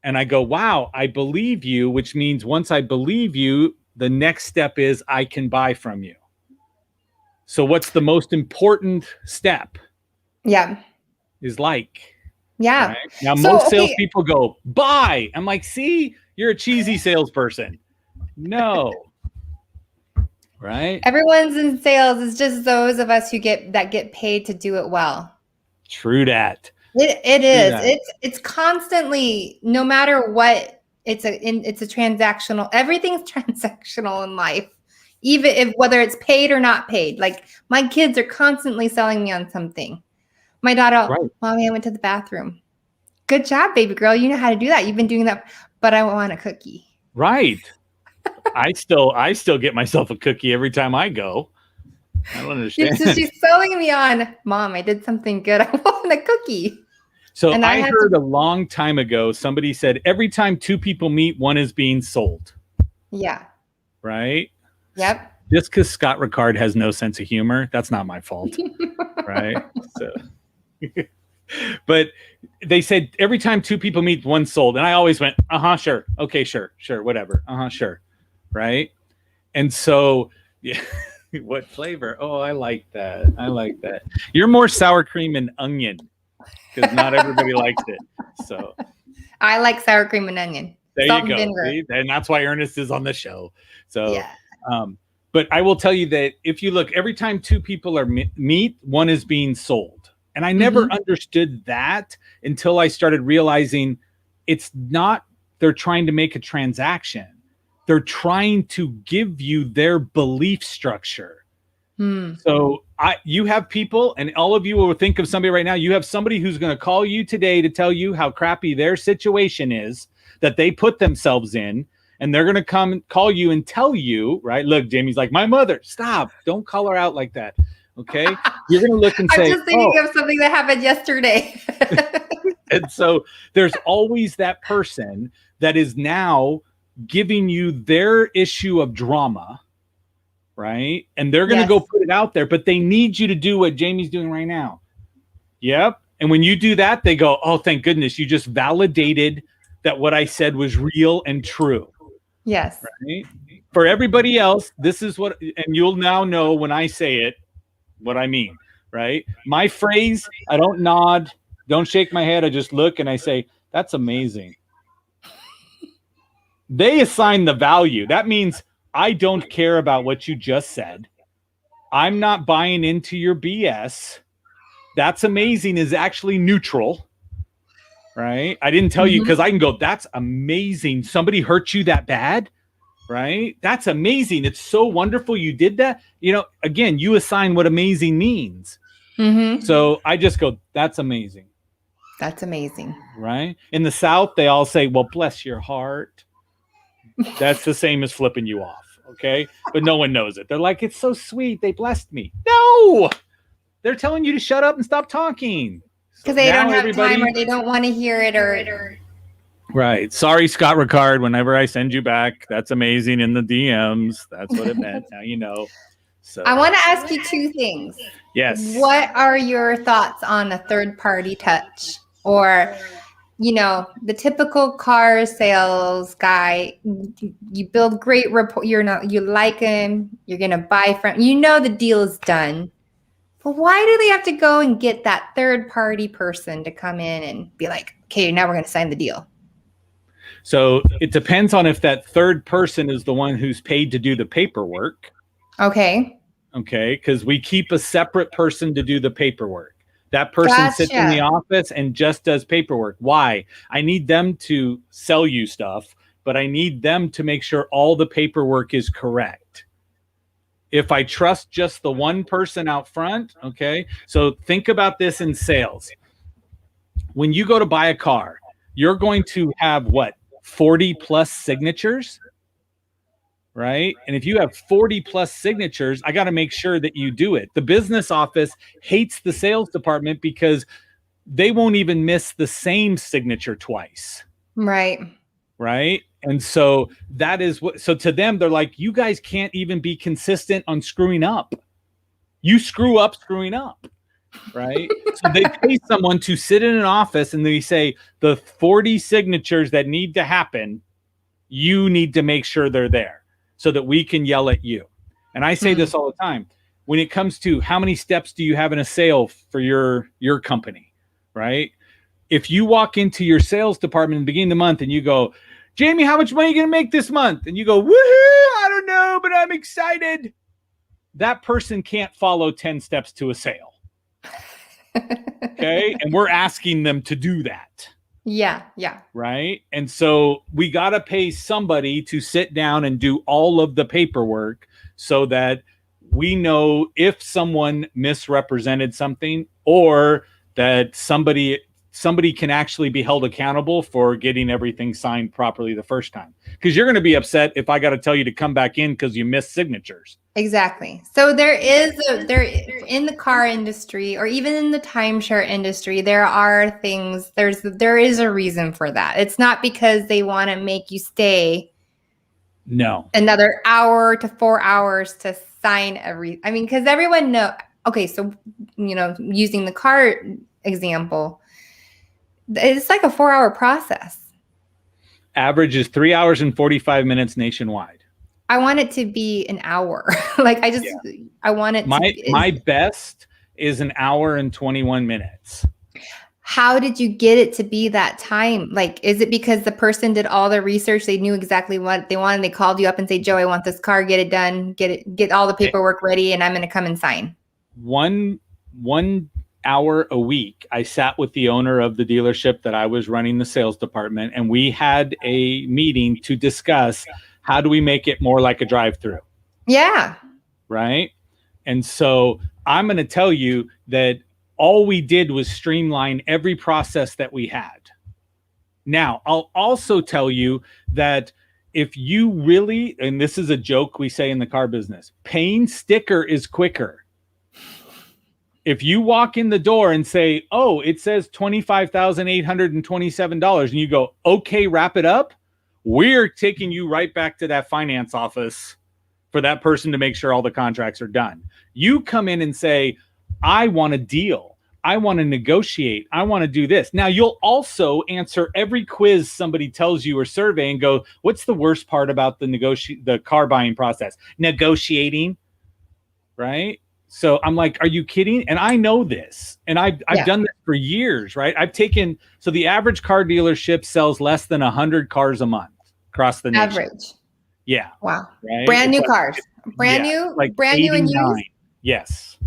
And I go, wow, I believe you, which means once I believe you, the next step is I can buy from you. So what's the most important step? Yeah. Is like. Yeah. Right? Now, most salespeople go, buy. I'm like, see, you're a cheesy salesperson. No. Right? Everyone's in sales. It's just those of us who get paid to do it well. True that. It is. It's constantly, no matter what, it's a transactional. Everything's transactional in life, even if whether it's paid or not paid. Like my kids are constantly selling me on something. My daughter, Mommy, I went to the bathroom. Good job, baby girl. You know how to do that. You've been doing that, but I want a cookie. Right. I still get myself a cookie every time I go. I don't understand. So she's selling me on, Mom, I did something good. I want a cookie. So I heard a long time ago, somebody said, every time 2 people meet, one is being sold. Yeah. Right? Yep. Just because Scott Ricard has no sense of humor, that's not my fault. Right? So, but they said every time 2 people meet, one sold. And I always went, sure. Okay, sure, whatever. Sure. Right? And so, yeah. What flavor? Oh, I like that. You're more sour cream and onion because not everybody likes it. So I like sour cream and onion. There you go. See? And that's why Ernest is on the show. So, yeah. But I will tell you that if you look, every time 2 people are meet, one is being sold. And I never understood that until I started realizing it's not, they're trying to make a transaction. They're trying to give you their belief structure. So you have people, and all of you will think of somebody right now. You have somebody who's going to call you today to tell you how crappy their situation is that they put themselves in. And they're going to come call you and tell you, right? Look, Jamie's like, my mother, stop. Don't call her out like that. Okay. You're going to look and say, I'm just thinking of something that happened yesterday. And so there's always that person that is now giving you their issue of drama, right? And they're going to go put it out there, but they need you to do what Jamie's doing right now. Yep. And when you do that, they go, oh, thank goodness. You just validated that what I said was real and true. Yes. Right? For everybody else, this is what, and you'll now know when I say it, what I mean, right? My phrase, I don't nod, don't shake my head. I just look and I say, that's amazing. They assign the value. That means I don't care about what you just said. I'm not buying into your BS. That's amazing is actually neutral, right? I didn't tell you because I can go, that's amazing. Somebody hurt you that bad, right? That's amazing. It's so wonderful you did that. You know, again, you assign what amazing means. So I just go, that's amazing. That's amazing. Right? In the South, they all say, well, bless your heart. That's the same as flipping you off. Okay. But no one knows it. They're like, it's so sweet. They blessed me. No. They're telling you to shut up and stop talking. Because they don't have time or they don't want to hear it or... Right. Sorry, Scott Ricard. Whenever I send you back, that's amazing in the DMs. That's what it meant. Now you know. So I want to ask you two things. Yes. What are your thoughts on a third-party touch? Or, you know, the typical car sales guy, you build great rapport, you like him, you're going to buy from, you know the deal is done. But why do they have to go and get that third-party person to come in and be like, okay, now we're going to sign the deal? So it depends on if that third person is the one who's paid to do the paperwork. Okay. Okay, because we keep a separate person to do the paperwork. That person sits in the office and just does paperwork. Why? I need them to sell you stuff, but I need them to make sure all the paperwork is correct. If I trust just the one person out front, okay, so think about this in sales. When you go to buy a car, you're going to have what, 40 plus signatures? Right? And if you have 40 plus signatures, I got to make sure that you do it. The business office hates the sales department because they won't even miss the same signature twice. Right. Right. And so that is what, so to them, they're like, you guys can't even be consistent on screwing up. You screw up screwing up. Right. So they pay someone to sit in an office and they say the 40 signatures that need to happen, you need to make sure they're there, so that we can yell at you. And I say this all the time. When it comes to how many steps do you have in a sale for your company, right? If you walk into your sales department at the beginning of the month and you go, Jamie, how much money are you going to make this month? And you go, woohoo, I don't know, but I'm excited. That person can't follow 10 steps to a sale. Okay. And we're asking them to do that. Yeah. Yeah. Right. And so we got to pay somebody to sit down and do all of the paperwork so that we know if someone misrepresented something or that somebody can actually be held accountable for getting everything signed properly the first time. Because you're going to be upset if I got to tell you to come back in because you missed signatures. Exactly. So there in the car industry or even in the timeshare industry, there are things, there is a reason for that. It's not because they want to make you stay another hour to 4 hours to sign because everyone know. Okay, so using the car example, it's like a 4-hour process. Average is 3 hours and 45 minutes nationwide. I want it to be an hour. I want it my best is an hour and 21 minutes. How did you get it to be that time? Like, is it because the person did all the research? They knew exactly what they wanted. They called you up and say, Joe, I want this car, get it done, get all the paperwork ready, and I'm going to come and sign. One hour a week, I sat with the owner of the dealership that I was running the sales department, and we had a meeting to discuss how do we make it more like a drive-through? Yeah. Right. And so I'm going to tell you that all we did was streamline every process that we had. Now, I'll also tell you that if you really, and this is a joke we say in the car business, paying sticker is quicker. If you walk in the door and say, oh, it says $25,827, and you go, okay, wrap it up, we're taking you right back to that finance office for that person to make sure all the contracts are done. You come in and say, I want a deal. I want to negotiate. I want to do this. Now, you'll also answer every quiz somebody tells you or survey and go, what's the worst part about the car buying process? Negotiating, right? So I'm like, are you kidding? And I know this. And I've done this for years, right? So the average car dealership sells less than 100 cars a month across the nation. Average. Yeah. Wow. Right? Brand new cars. Brand new and used? Yes.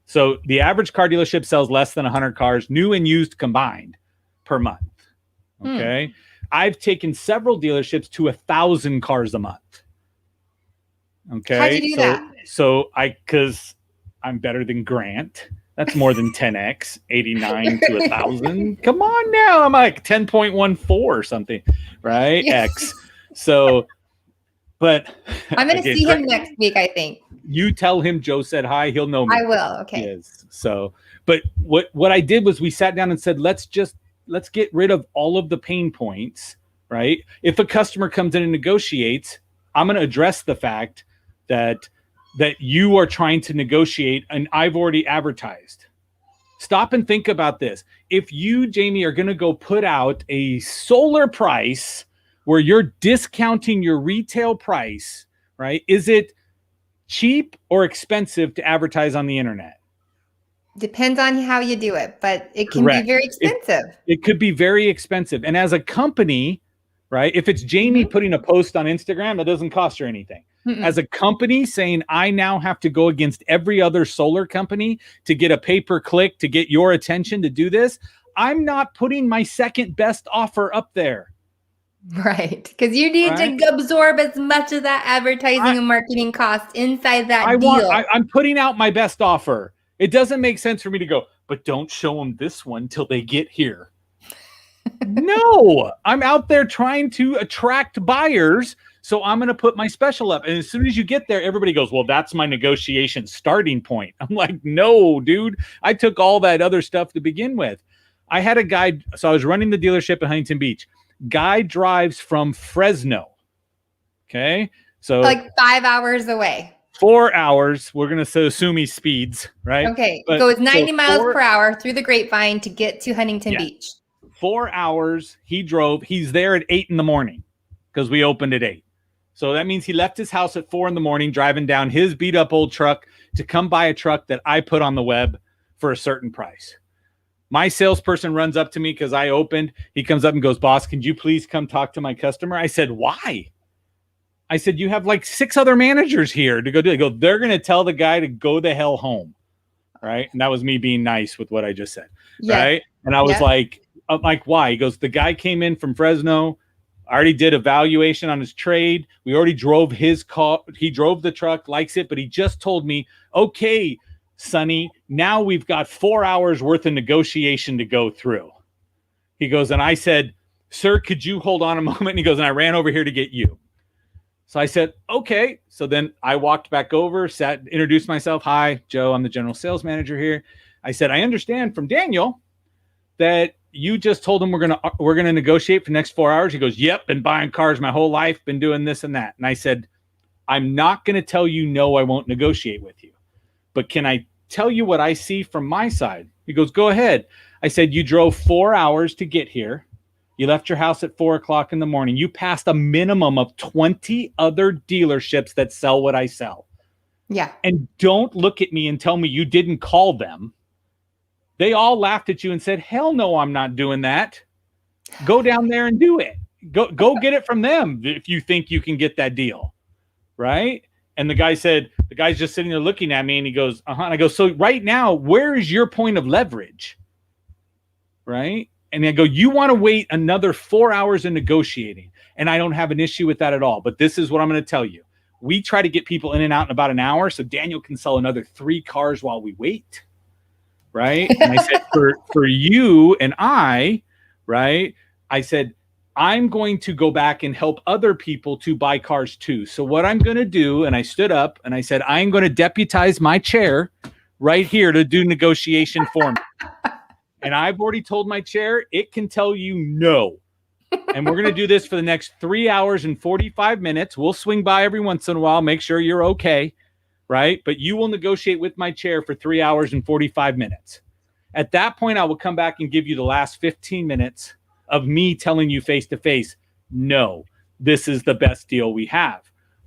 So the average car dealership sells less than 100 cars, new and used combined, per month. Okay. I've taken several dealerships to 1,000 cars a month. Okay. How'd you do that? Because I'm better than Grant. That's more than 10x, 89 to 1,000. Come on now. I'm like 10.14 or something, right? X. So, but I'm going to see him next week, I think. You tell him Joe said hi, he'll know me. I will. Okay. Yes. So, but what I did was we sat down and said, let's get rid of all of the pain points, right? If a customer comes in and negotiates, I'm going to address the fact that you are trying to negotiate and I've already advertised. Stop and think about this. If you, Jamie, are going to go put out a solar price where you're discounting your retail price, right? Is it cheap or expensive to advertise on the internet? Depends on how you do it, but it can Correct. be very expensive. It could be very expensive. And as a company, right, if it's Jamie putting a post on Instagram, that doesn't cost her anything. As a company saying, I now have to go against every other solar company to get a pay-per-click, to get your attention to do this, I'm not putting my second best offer up there. Right. Because you need to absorb as much of that advertising and marketing cost inside that deal. I'm putting out my best offer. It doesn't make sense for me to go, but don't show them this one till they get here. No, I'm out there trying to attract buyers. So I'm going to put my special up. And as soon as you get there, everybody goes, well, that's my negotiation starting point. I'm like, no, dude, I took all that other stuff to begin with. I had a guy. So I was running the dealership in Huntington Beach. Guy drives from Fresno. Okay. So like 5 hours away. 4 hours. We're going to assume he speeds, right? Okay. It goes 90 miles per hour through the Grapevine to get to Huntington Beach. 4 hours he drove. He's there at 8 a.m. because we opened at 8. So that means he left his house at 4 a.m, driving down his beat up old truck to come buy a truck that I put on the web for a certain price. My salesperson runs up to me because I opened. He comes up and goes, boss, can you please come talk to my customer? I said, why? I said, you have like 6 other managers here to go do it. They go, they're going to tell the guy to go the hell home. Right. And that was me being nice with what I just said. Yeah. Right. And I was like, why? He goes, the guy came in from Fresno. I already did evaluation on his trade. We already drove his car. He drove the truck, likes it, but he just told me, okay, Sonny, now we've got 4 hours worth of negotiation to go through. He goes, and I said, sir, could you hold on a moment? And he goes, and I ran over here to get you. So I said, okay. So then I walked back over, introduced myself. Hi, Joe, I'm the general sales manager here. I said, I understand from Daniel that you just told him we're gonna negotiate for the next 4 hours. He goes, yep, been buying cars my whole life, been doing this and that. And I said, I'm not going to tell you no, I won't negotiate with you. But can I tell you what I see from my side? He goes, go ahead. I said, you drove 4 hours to get here. You left your house at 4 o'clock in the morning. You passed a minimum of 20 other dealerships that sell what I sell. Yeah. And don't look at me and tell me you didn't call them. They all laughed at you and said, hell no, I'm not doing that. Go down there and do it. Go get it from them if you think you can get that deal. Right? And the guy's just sitting there looking at me and he goes, uh-huh. And I go, so right now, where is your point of leverage? Right? And I go, you want to wait another 4 hours in negotiating. And I don't have an issue with that at all. But this is what I'm going to tell you. We try to get people in and out in about an hour so Daniel can sell another 3 cars while we wait. Right? And I said, for you and I, right? I said, I'm going to go back and help other people to buy cars too. So what I'm going to do, and I stood up and I said, I'm going to deputize my chair right here to do negotiation for me. And I've already told my chair, it can tell you no. And we're going to do this for the next 3 hours and 45 minutes. We'll swing by every once in a while, make sure you're okay. Right? But you will negotiate with my chair for 3 hours and 45 minutes. At that point, I will come back and give you the last 15 minutes of me telling you face to face, no, this is the best deal we have.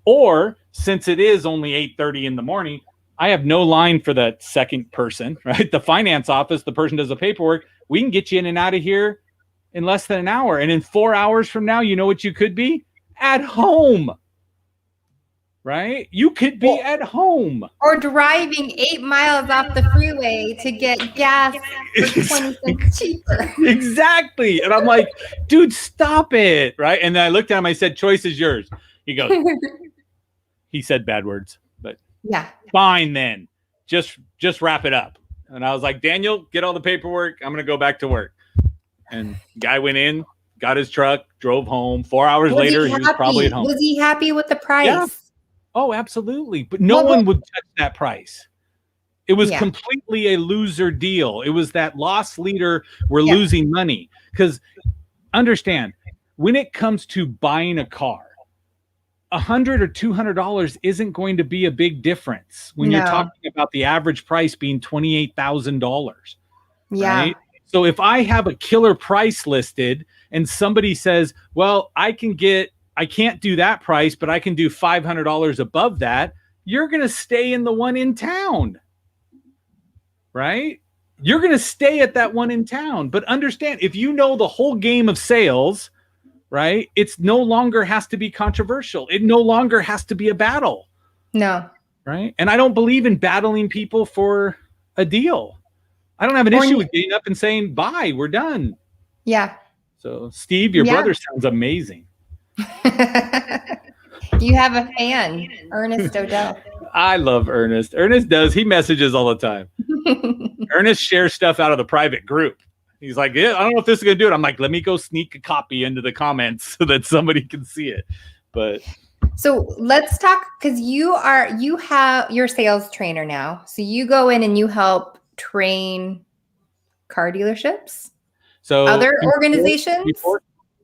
Or since it is only 8:30 in the morning, I have no line for the second person, right? The finance office, the person does the paperwork. We can get you in and out of here in less than an hour. And in 4 hours from now, you know what you could be? At home. Right? You could be at home. Or driving 8 miles off the freeway to get gas for 20 cents cheaper. Exactly. And I'm like, dude, stop it. Right? And then I looked at him, I said, choice is yours. He goes, he said bad words, but yeah, fine then. Just wrap it up. And I was like, Daniel, get all the paperwork. I'm going to go back to work. And guy went in, got his truck, drove home. 4 hours later, he was probably at home. Was he happy with the price? Yeah. Oh, absolutely. But no one would touch that price. It was completely a loser deal. It was that loss leader. We're losing money. Because understand, when it comes to buying a car, $100 or $200 isn't going to be a big difference when you're talking about the average price being $28,000. Right? So if I have a killer price listed and somebody says, well, I can't do that price, but I can do $500 above that, you're going to stay in the one in town. Right? You're going to stay at that one in town. But understand, if you know the whole game of sales, right, it's no longer has to be controversial. It no longer has to be a battle. No. Right? And I don't believe in battling people for a deal. I don't have an issue with getting up and saying, bye, we're done. Yeah. So, Steve, your brother sounds amazing. You have a fan, Ernest Odell. I love Ernest. Ernest does. He messages all the time. Ernest shares stuff out of the private group. He's like, yeah, I don't know if this is going to do it. I'm like, let me go sneak a copy into the comments so that somebody can see it. But so let's talk, because you have your sales trainer now. So you go in and you help train car dealerships, so other organizations.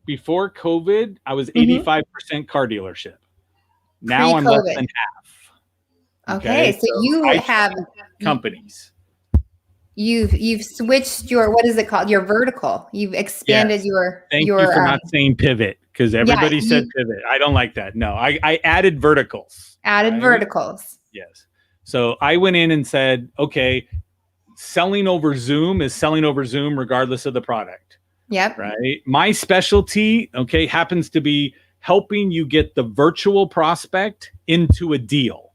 Before COVID, I was 85% car dealership. Now I'm less than half. Okay, so you have companies. You've switched your, what is it called? Your vertical. You've expanded your. Thank you for not saying pivot, because everybody said pivot. I don't like that. No, I added verticals. Verticals. Yes. So I went in and said, okay, selling over Zoom is selling over Zoom regardless of the product. Yep. Right. My specialty, happens to be helping you get the virtual prospect into a deal.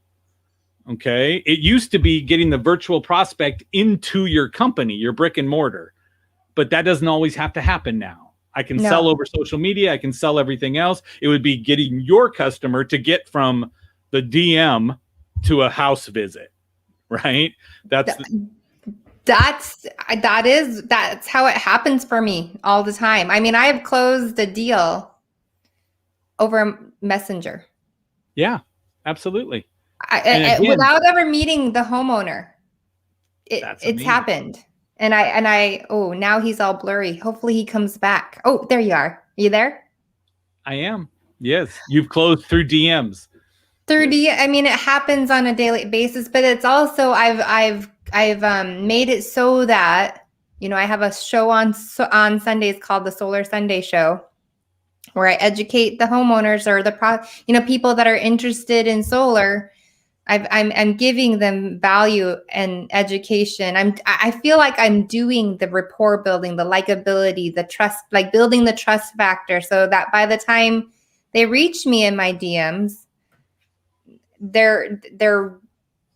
Okay. It used to be getting the virtual prospect into your company, your brick and mortar, but that doesn't always have to happen now. I can sell over social media. I can sell everything else. It would be getting your customer to get from the DM to a house visit. Right. That's how it happens for me all the time. I mean, I have closed a deal over Messenger. Yeah, absolutely. Without ever meeting the homeowner. It's happened. And now he's all blurry. Hopefully he comes back. Oh, there you are. Are you there? I am. Yes. You've closed through DMs. I mean, it happens on a daily basis, but it's also, I've made it so that, I have a show on Sundays called the Solar Sunday Show, where I educate the homeowners or people that are interested in solar. I'm giving them value and education. I feel like I'm doing the rapport building, the likability, the trust, like building the trust factor, so that by the time they reach me in my DMs, they're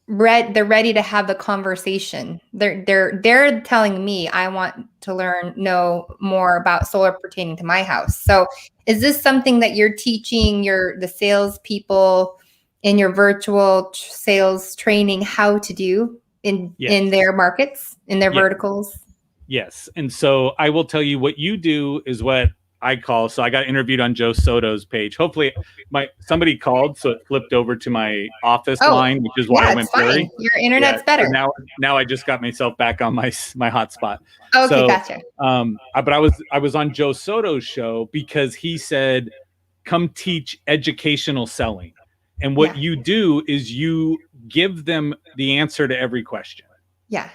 ready to have the conversation. They're telling me, I want to know more about solar pertaining to my house. So is this something that you're teaching the salespeople in your virtual sales training how to do in their markets, in their verticals? Yes. And so I will tell you, what you do is what I call, so I got interviewed on Joe Soto's page. Hopefully somebody called, so it flipped over to my office line, which is why I went blurry. Your internet's better. So now I just got myself back on my hotspot. Okay, gotcha. But I was on Joe Soto's show because he said, come teach educational selling. And what you do is you give them the answer to every question. Yeah.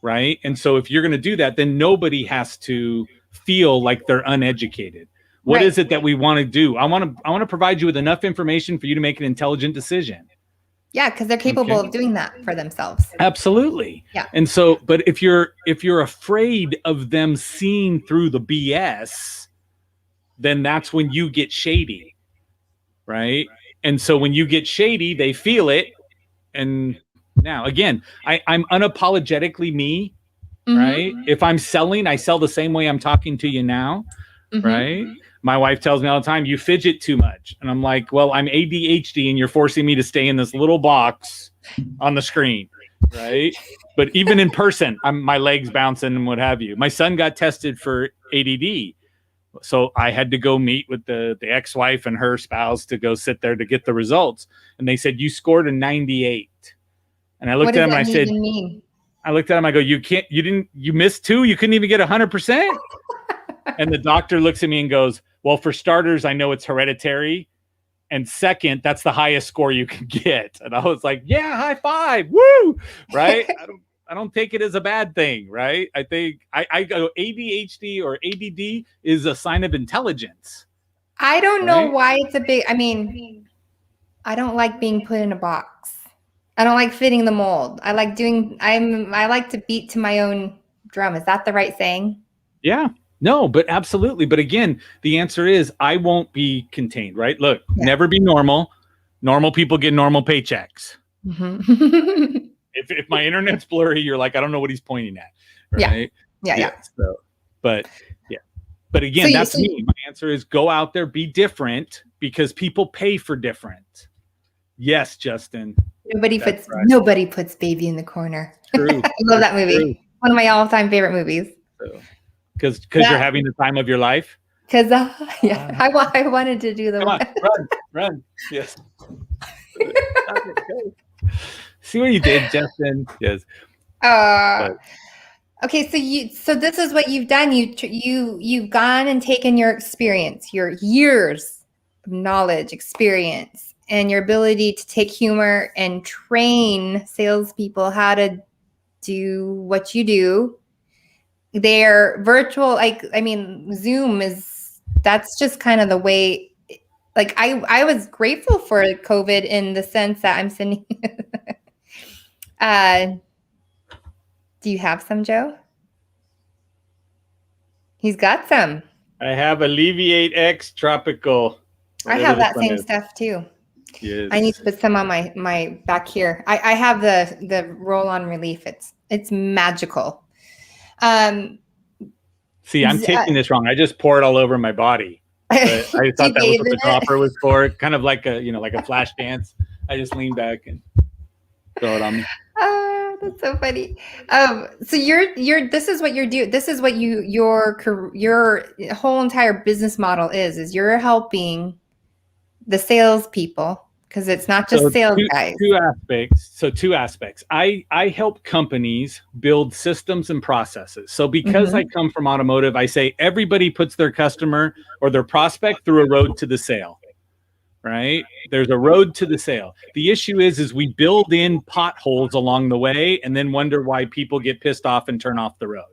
Right. And so if you're going to do that, then nobody has to feel like they're uneducated. What is it that we want to do? I want to provide you with enough information for you to make an intelligent decision. Yeah, because they're capable of doing that for themselves. Absolutely. Yeah. And so, but if you're afraid of them seeing through the BS, then that's when you get shady. Right. And so when you get shady, they feel it. And now again, I'm unapologetically me. Right. If I'm selling, I sell the same way I'm talking to you now. Right. My wife tells me all the time, you fidget too much. And I'm like, well, I'm ADHD and you're forcing me to stay in this little box on the screen. Right. But even in person, my legs bouncing and what have you. My son got tested for ADD. So I had to go meet with the ex-wife and her spouse to go sit there to get the results. And they said, you scored a 98. And I looked at him and I said, I looked at him, I go, you missed 2? You couldn't even get 100%? And the doctor looks at me and goes, well, for starters, I know it's hereditary. And second, that's the highest score you can get. And I was like, yeah, high five. Woo. Right. I don't take it as a bad thing. Right. I think I go ADHD or ADD is a sign of intelligence. I don't know why it's a big, I mean, I don't like being put in a box. I don't like fitting the mold. I like to beat to my own drum. Is that the right saying? Yeah. No, but absolutely. But again, the answer is I won't be contained, right? Look, never be normal. Normal people get normal paychecks. Mm-hmm. if my internet's blurry, you're like, I don't know what he's pointing at. Right? Yeah. So, but again, that's me. My answer is go out there, be different, because people pay for different. Yes, Justin. Nobody puts baby in the corner. True. I love that movie. True. One of my all-time favorite movies. Because you're having the time of your life. Because I wanted to do the. Come on, run! Yes. See what you did, Justin. Yes. Okay, so this is what you've done. You've gone and taken your experience, your years of knowledge, experience, and your ability to take humor and train salespeople how to do what you do. They're virtual, Zoom that's just kind of the way, I was grateful for COVID in the sense that I'm sitting. Do you have some, Joe? He's got some. I have Alleviate X Tropical. I have that same stuff too. Yes. I need to put some on my back here. I have the roll-on relief. It's magical. See, I'm taking this wrong. I just pour it all over my body. But I thought that was what the dropper was for. Kind of like a flash dance. I just lean back and throw it on me. That's so funny. So this is what you're doing. This is what your whole entire business model is you're helping the salespeople. Because it's not just sales guys. Two aspects. I help companies build systems and processes. So because I come from automotive, I say everybody puts their customer or their prospect through a road to the sale, right? There's a road to the sale. The issue is we build in potholes along the way and then wonder why people get pissed off and turn off the road.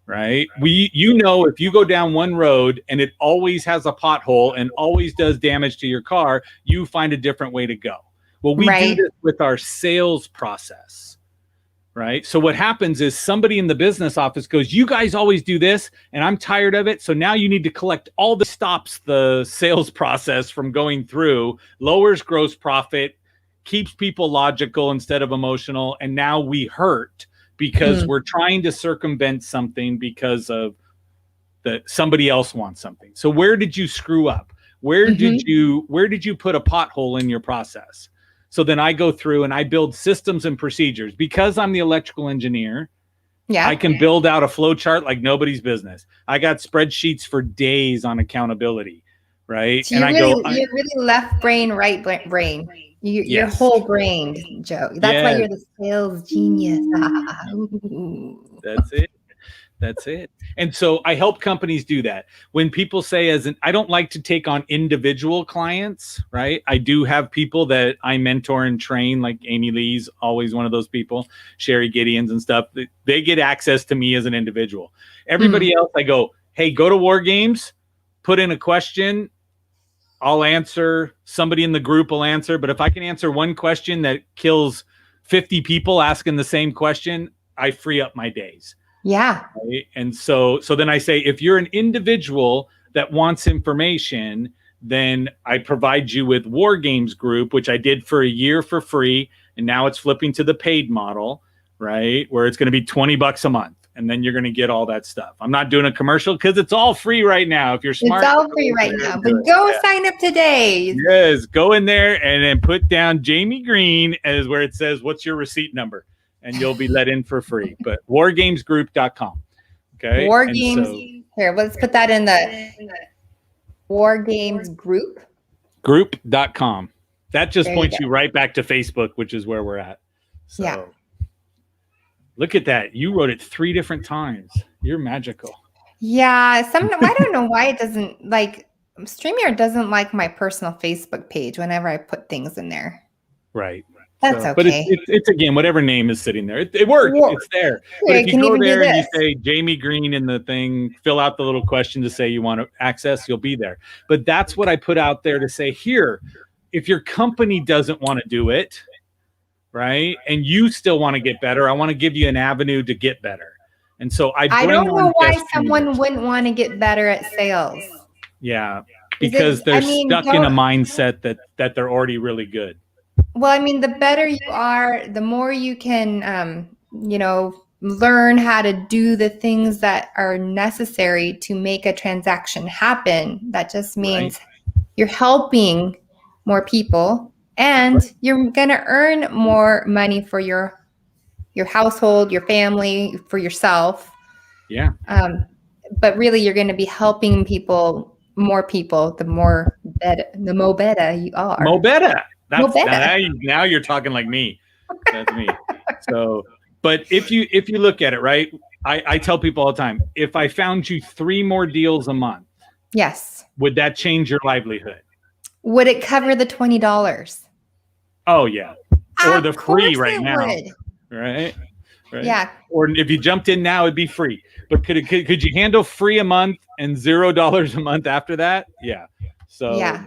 Right. If you go down one road and it always has a pothole and always does damage to your car, you find a different way to go. Well, we do this with our sales process. Right. So what happens is somebody in the business office goes, you guys always do this and I'm tired of it. So now you need to collect all the stops the sales process from going through, lowers gross profit, keeps people logical instead of emotional. And now we hurt. Because we're trying to circumvent something because of that somebody else wants something. So where did you screw up? Where did you put a pothole in your process? So then I go through and I build systems and procedures. Because I'm the electrical engineer, I can build out a flow chart like nobody's business. I got spreadsheets for days on accountability, right? So you're really left brain, right brain. Your whole brain, Joe. That's why you're the sales genius. That's it. And so I help companies do that. When people say I don't like to take on individual clients, right? I do have people that I mentor and train, like Amy Lee's always one of those people, Sherry Gideon's and stuff. They get access to me as an individual. Everybody else, I go, hey, go to War Games, put in a question. I'll answer. Somebody in the group will answer. But if I can answer one question that kills 50 people asking the same question, I free up my days. Yeah. Right? And so then I say, if you're an individual that wants information, then I provide you with War Games Group, which I did for a year for free. And now it's flipping to the paid model, right? Where it's going to be $20 a month. And then you're going to get all that stuff. I'm not doing a commercial because it's all free right now. If you're smart, it's all free right now. But go sign up today. Yes, go in there and then put down Jamie Green as where it says, what's your receipt number? And you'll be let in for free. But wargamesgroup.com. Okay. Wargames Here, let's put that in the War Games group. Group.com. That just There points you you right back to Facebook, which is where we're at. So Yeah. look at that. You wrote it 3 different times. You're magical. Yeah, I don't know why it doesn't like StreamYard doesn't like my personal Facebook page whenever I put things in there. Right. That's But okay. it's again, whatever name is sitting there. It works. Well, It's there. Here, But I if you can go even do there and you this. say Jamie Green in the thing, fill out the little question to say you want to access, you'll be there. But that's what I put out there to say here. If your company doesn't want to do it, right, and you still want to get better, I want to give you an avenue to get better. And so I don't know why guest someone trainers. wouldn't want to get better at sales. Yeah, because they're stuck in a mindset that they're already really good. Well, I mean, the better you are, the more you can, learn how to do the things that are necessary to make a transaction happen. That just means you're helping more people and you're going to earn more money for your household, your family, for yourself. Yeah. But really, you're going to be helping more people, the more better you are. Mo better. Better. Now you're talking like me. That's me. So, but if you look at it, right, I tell people all the time, if I found you 3 more deals a month, yes, would that change your livelihood? Would it cover the $20? Oh yeah, or the free right now, would. right? Yeah. Or if you jumped in now, it'd be free. But could you handle free a month and $0 a month after that? Yeah. So yeah.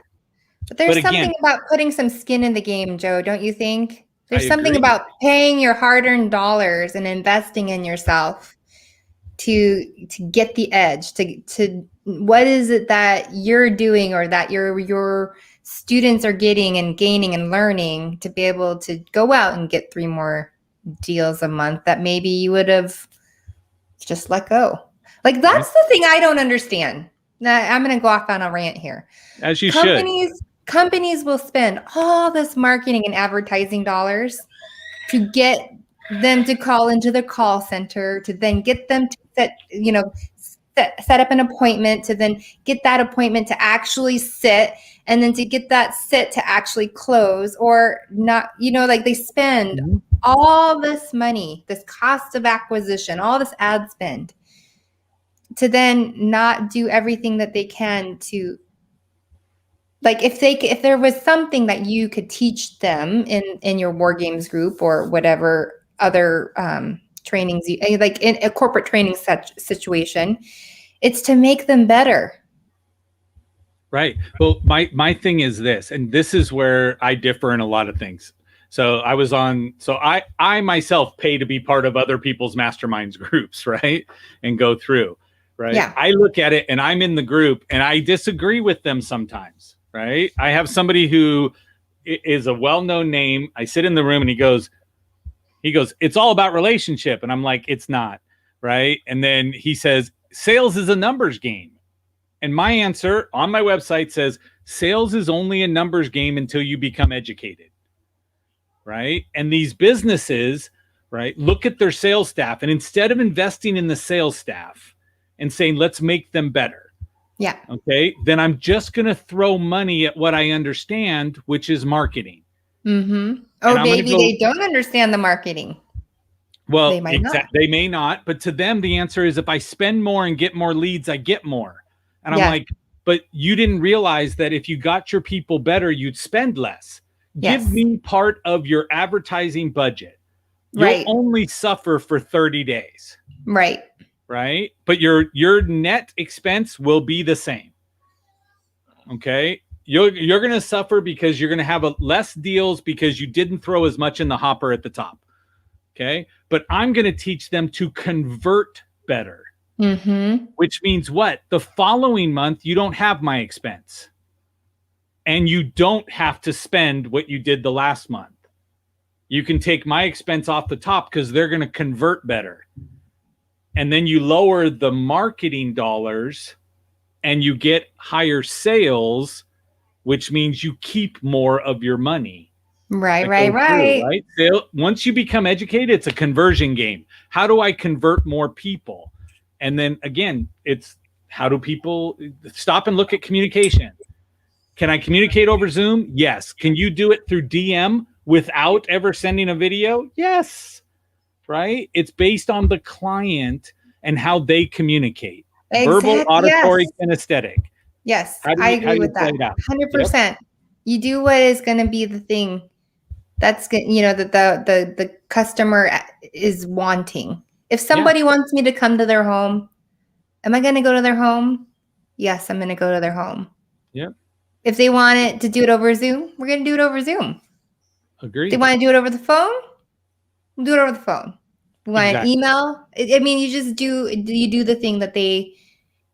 But there's something about putting some skin in the game, Joe, don't you think? There's something about paying your hard-earned dollars and investing in yourself to get the edge, to what is it that you're doing or that your students are getting and gaining and learning to be able to go out and get 3 more deals a month that maybe you would have just let go. Like, that's the thing I don't understand. Now, I'm going to go off on a rant here. As you should. Companies will spend all this marketing and advertising dollars to get them to call into the call center, to then get them to set up an appointment, to then get that appointment to actually sit, and then to get that sit to actually close or not, like they spend all this money, this cost of acquisition, all this ad spend to then not do everything that they can to, like, if there was something that you could teach them in your War Games group or whatever other trainings, like in a corporate training situation, it's to make them better. Right. Well, my thing is this, and this is where I differ in a lot of things. So I myself pay to be part of other people's masterminds groups, right? And go through, right? Yeah. I look at it and I'm in the group and I disagree with them sometimes, right? I have somebody who is a well-known name. I sit in the room and he goes, it's all about relationship. And I'm like, it's not, right? And then he says, sales is a numbers game. And my answer on my website says, sales is only a numbers game until you become educated, right? And these businesses, right, look at their sales staff, and instead of investing in the sales staff and saying, let's make them better, yeah, okay, then I'm just going to throw money at what I understand, which is marketing. Mm-hmm. Or maybe they don't understand the marketing. Well, they may not, but to them, the answer is if I spend more and get more leads, I get more. And I'm like, but you didn't realize that if you got your people better, you'd spend less. Yes. Give me part of your advertising budget. You'll only suffer for 30 days. Right. Right. But your net expense will be the same. Okay. You're going to suffer because you're going to have less deals because you didn't throw as much in the hopper at the top. Okay. But I'm going to teach them to convert better. Mm-hmm. Which means what? The following month, you don't have my expense. And you don't have to spend what you did the last month. You can take my expense off the top because they're going to convert better. And then you lower the marketing dollars and you get higher sales, which means you keep more of your money. Right. So once you become educated, it's a conversion game. How do I convert more people? And then again, it's How do people stop and look at communication? Can I communicate over Zoom? Yes. Can you do it through DM without ever sending a video? Yes. Right? It's based on the client and how they communicate. Verbal, auditory, kinesthetic. Yes, I agree with that. 100%. Yep. You do what is going to be the thing that's, you know, that the customer is wanting. If somebody wants me to come to their home, am I going to go to their home? Yes, I'm going to go to their home. Yep. If they want it to do it over Zoom, we're going to do it over Zoom. Agreed. If they want to do it over the phone, we'll do it over the phone. We want an email. I mean, you do the thing that they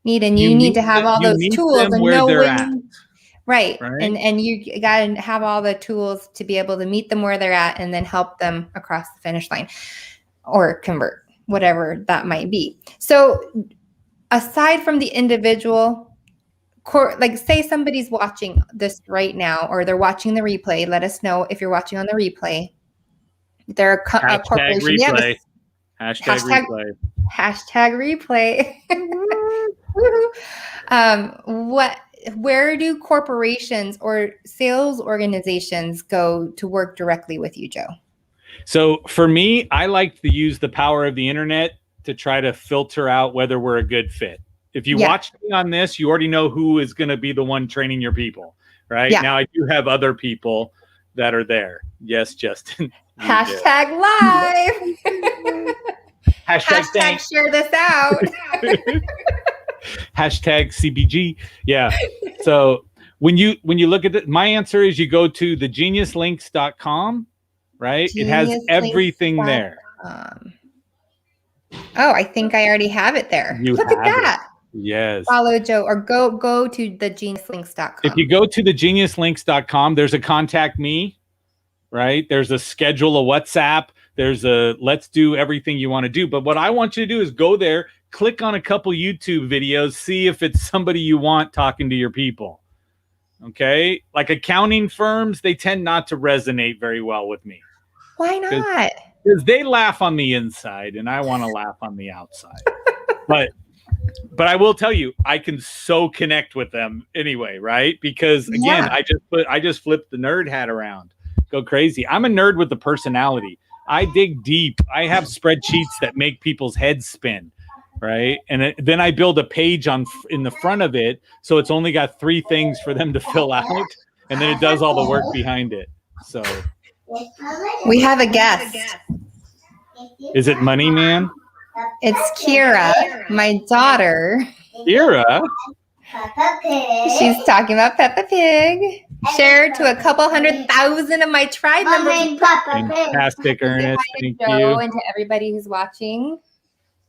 need, and you need to have all those tools and know when. Right. And you got to have all the tools to be able to meet them where they're at and then help them across the finish line or convert, whatever that might be. So aside from the individual, like say somebody's watching this right now or they're watching the replay, let us know if you're watching on the replay. They're a corporation. Replay. Hashtag replay. Hashtag replay. Where do corporations or sales organizations go to work directly with you, Joe? So for me, I like to use the power of the internet to try to filter out whether we're a good fit. If you watch me on this, you already know who is going to be the one training your people, right? Yeah. Now I do have other people that are there. Yes, Justin. Hashtag live. Hashtag share this out. Hashtag CBG. Yeah. So when you look at it, my answer is you go to thegeniuslinks.com, right? It has everything there. I think I already have it there. Look at that. Yes. Follow Joe or go to thegeniuslinks.com. If you go to thegeniuslinks.com, there's a contact me, right? There's a schedule a WhatsApp. There's a let's do everything you want to do. But what I want you to do is go there, click on a couple YouTube videos, see if it's somebody you want talking to your people. Okay? Like accounting firms, they tend not to resonate very well with me. Why not? Because they laugh on the inside and I want to laugh on the outside. But I will tell you, I can so connect with them anyway, right? Because again, I just flipped the nerd hat around. Go crazy. I'm a nerd with the personality. I dig deep. I have spreadsheets that make people's heads spin, right? And then I build a page in the front of it, so it's only got 3 things for them to fill out, and then it does all the work behind it. So we have a guest. Is it Money Man? It's Kira, my daughter. Kira? She's talking about Peppa Pig. Shared to a couple 100,000 of my tribe members. Fantastic, Ernest. Thank you. And to everybody who's watching.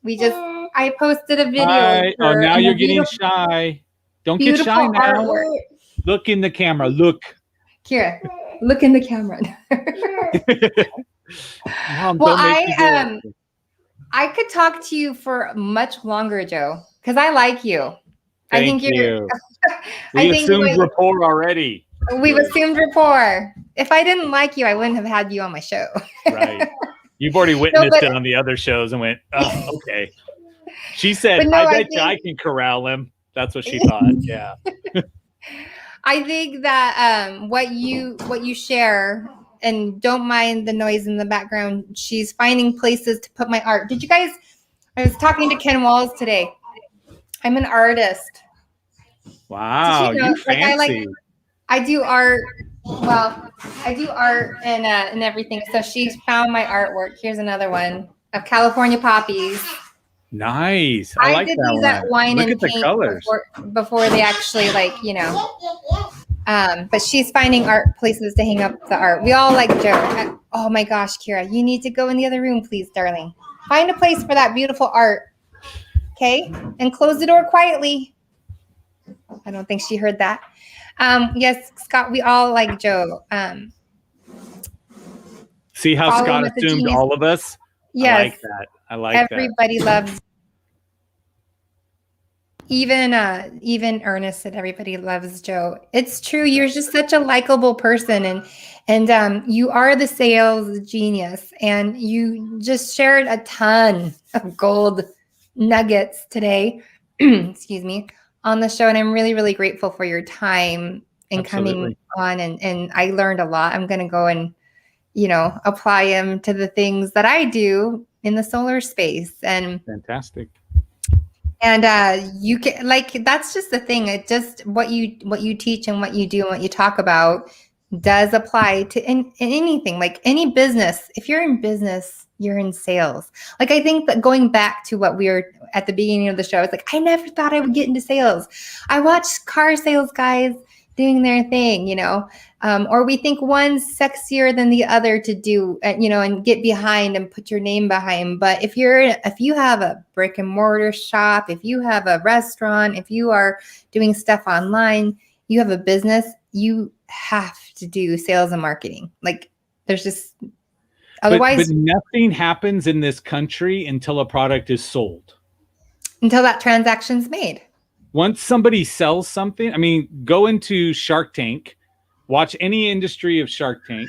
I posted a video. Oh, now you're getting shy. Don't get shy now. Artwork. Look in the camera. Look. Kira, look in the camera. Mom, well, I could talk to you for much longer, Joe, because I like you. I think you're. We assumed rapport already. We've assumed rapport. If I didn't like you, I wouldn't have had you on my show. Right. You've already witnessed it on the other shows and went, oh, okay. She said, I bet you I can corral him. That's what she thought. Yeah. I think that what you share, and don't mind the noise in the background, she's finding places to put my art. I was talking to Ken Walls today. I'm an artist. Wow, you fancy. I do art. Well, I do art and everything. So she's found my artwork. Here's another one of California poppies. Nice. I like did that these one. at Wine Look and at the Paint colors. before they actually but she's finding art places to hang up the art. We all like Joe. Oh my gosh, Kira, you need to go in the other room, please, darling. Find a place for that beautiful art. Okay? And close the door quietly. I don't think she heard that. Yes, Scott, we all like Joe. See how Scott assumed all of us? Yes. I like that. I like that. Everybody loves. Even Ernest said everybody loves Joe. It's true. You're just such a likable person, and you are the sales genius, and you just shared a ton of gold nuggets today. excuse me, on the show. And I'm really, really grateful for your time and coming on. And I learned a lot. I'm going to go and, apply them to the things that I do in the solar space. And fantastic. And you can, that's just the thing. It just what you teach and what you do and what you talk about does apply to in anything, like any business. If you're in business, you're in sales. Like, I think that going back to what we were at the beginning of the show, it's like, I never thought I would get into sales. I watched car sales guys doing their thing, or we think one's sexier than the other to do, and get behind and put your name behind. But if you have a brick and mortar shop, if you have a restaurant, if you are doing stuff online, you have a business, you have to do sales and marketing. Like, there's just otherwise. But nothing happens in this country until a product is sold. Until that transaction's made. Once somebody sells something, I mean, go into Shark Tank, watch any industry of Shark Tank,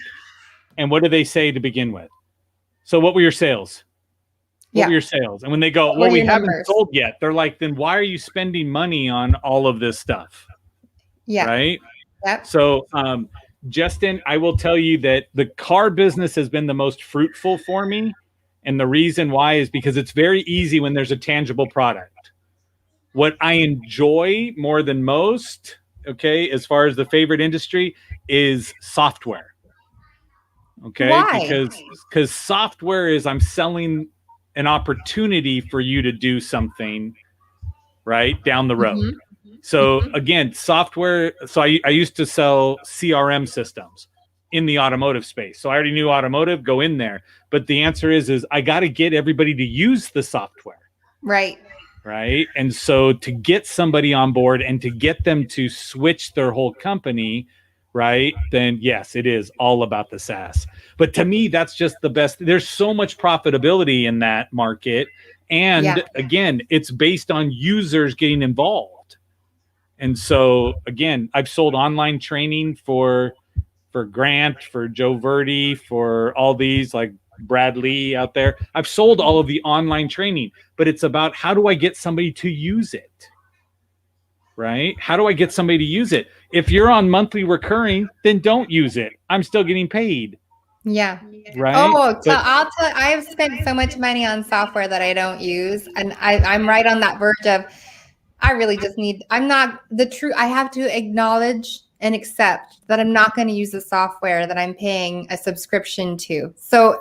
and what do they say to begin with? So what were your sales? What were your sales? And when they go, well, we haven't sold yet, they're like, then why are you spending money on all of this stuff? Yeah. Right? Yep. So, Justin, I will tell you that the car business has been the most fruitful for me. And the reason why is because it's very easy when there's a tangible product. What I enjoy more than most, okay, as far as the favorite industry, is software. Okay. Why? Because software is, I'm selling an opportunity for you to do something right down the road. Mm-hmm. So again, software. So I used to sell CRM systems in the automotive space. So I already knew automotive, go in there. But the answer is I got to get everybody to use the software. Right. Right. And so to get somebody on board and to get them to switch their whole company, right, then yes, it is all about the SaaS. But to me, that's just the best. There's so much profitability in that market. And again, it's based on users getting involved. And so, again, I've sold online training for Grant, for Joe Verdi, for all these, like Brad Lee out there. I've sold all of the online training, but it's about how do I get somebody to use it, right? How do I get somebody to use it? If you're on monthly recurring, then don't use it. I'm still getting paid. Yeah. Right. Oh, so I've spent so much money on software that I don't use. And I'm right on that verge of, I really just I'm not the true, I have to acknowledge and accept that I'm not going to use the software that I'm paying a subscription to. So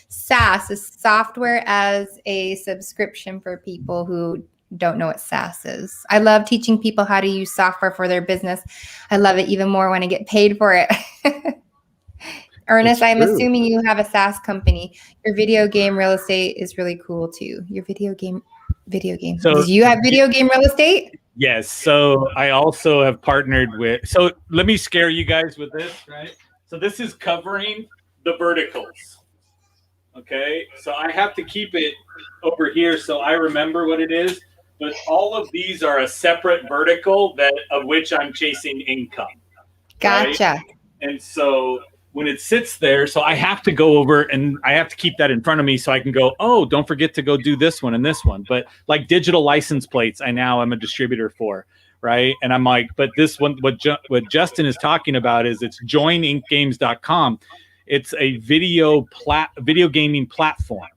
SaaS is software as a subscription for people who don't know what SaaS is. I love teaching people how to use software for their business. I love it even more when I get paid for it. Ernest, I'm assuming you have a SaaS company. Your video game real estate is really cool too. Your video game. So, do you have video game real estate? Yes. So I also have partnered with, so let me scare you guys with this, right? So this is covering the verticals. Okay. So I have to keep it over here so I remember what it is. But all of these are a separate vertical of which I'm chasing income. Gotcha. Right? And so when it sits there, so I have to go over and I have to keep that in front of me so I can go, oh, don't forget to go do this one and this one. But like digital license plates, I'm a distributor for, right? And I'm like, but this one, what Justin is talking about is it's joininkgames.com. It's a video gaming platform,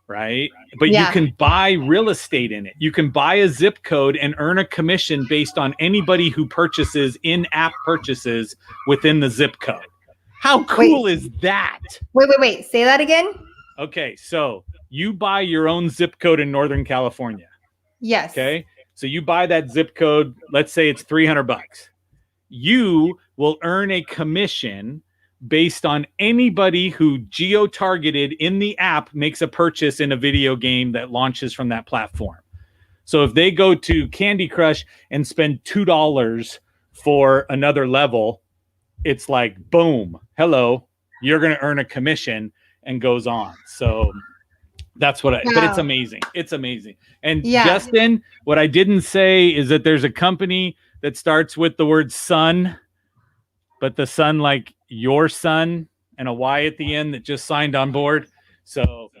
right? But you can buy real estate in it. You can buy a zip code and earn a commission based on anybody who purchases in-app purchases within the zip code. How cool is that? Wait. Say that again. Okay, so you buy your own zip code in Northern California. Yes. Okay, so you buy that zip code. Let's say it's $300. You will earn a commission based on anybody who geo-targeted in the app makes a purchase in a video game that launches from that platform. So if they go to Candy Crush and spend $2 for another level, it's like, boom, hello, you're going to earn a commission, and goes on. So that's what but it's amazing. It's amazing. And Justin, what I didn't say is that there's a company that starts with the word son, but the son like your son and a Y at the end that just signed on board. So,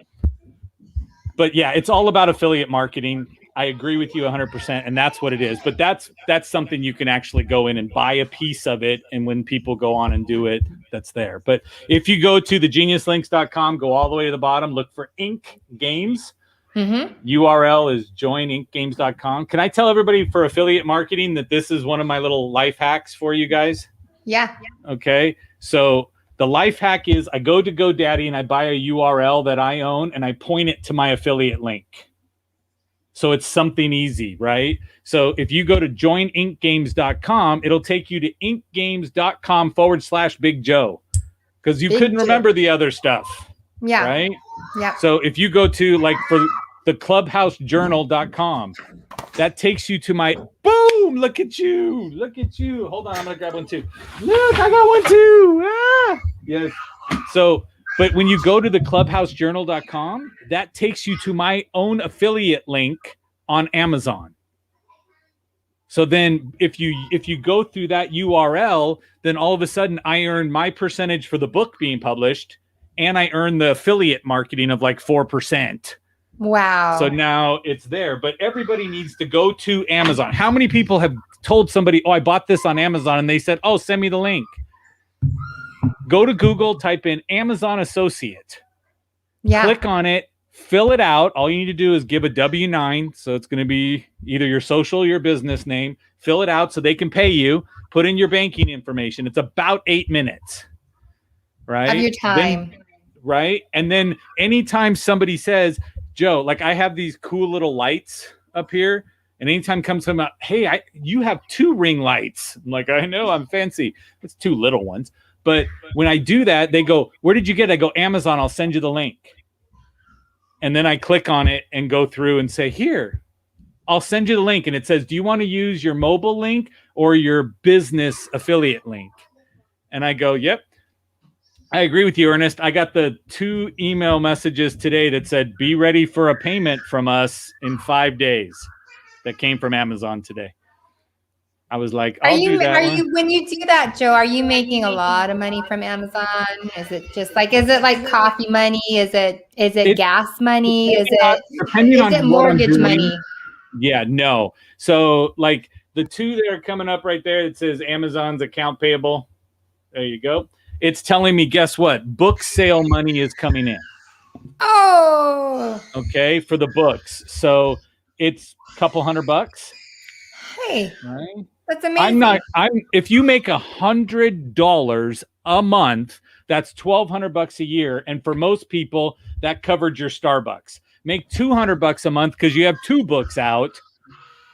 but yeah, it's all about affiliate marketing. I agree with you 100%, and that's what it is. But that's something you can actually go in and buy a piece of it, and when people go on and do it, that's there. But if you go to thegeniuslinks.com, go all the way to the bottom, look for Ink Games. URL is joininkgames.com. Can I tell everybody for affiliate marketing that this is one of my little life hacks for you guys? Yeah. Okay. So the life hack is I go to GoDaddy and I buy a URL that I own and I point it to my affiliate link. So it's something easy, right? So if you go to joininkgames.com, it'll take you to inkgames.com/Big Joe, because you couldn't remember the other stuff. Yeah. Right? Yeah. So if you go to like for the clubhousejournal.com, that takes you to my boom. Look at you. Look at you. Hold on. I'm going to grab one too. Look, I got one too. Ah! Yes. So, but when you go to the clubhousejournal.com, that takes you to my own affiliate link on Amazon. So then if you go through that URL, then all of a sudden I earn my percentage for the book being published, and I earn the affiliate marketing of like 4%. Wow. So now it's there, but everybody needs to go to Amazon. How many people have told somebody, oh, I bought this on Amazon, and they said, oh, send me the link? Go to Google, type in Amazon Associate. Yeah. Click on it, fill it out. All you need to do is give a W-9. So it's going to be either your social or your business name. Fill it out so they can pay you. Put in your banking information. It's about 8 minutes. Right? Of your time. Right? And then anytime somebody says, Joe, like I have these cool little lights up here, and anytime comes from, hey, you have 2 ring lights. I'm like, I know, I'm fancy. It's 2 little ones. But when I do that, they go, where did you get it? I go, Amazon, I'll send you the link. And then I click on it and go through and say, here, I'll send you the link. And it says, do you want to use your mobile link or your business affiliate link? And I go, yep. I agree with you, Ernest. I got the 2 email messages today that said, be ready for a payment from us in 5 days. That came from Amazon today. I was like, I'll do that. When you do that, Joe, are you making a lot of money from Amazon? Is it just like, is it like coffee money? Is it gas money? Is it mortgage money? Yeah, no. So like the 2 that are coming up right there, it says Amazon's account payable. There you go. It's telling me, guess what? Book sale money is coming in. Oh. Okay, for the books. So it's a couple $100. Hey. Right? That's amazing. If you make $100 a month, that's $1,200 a year. And for most people, that covered your Starbucks. Make $200 a month because you have 2 books out,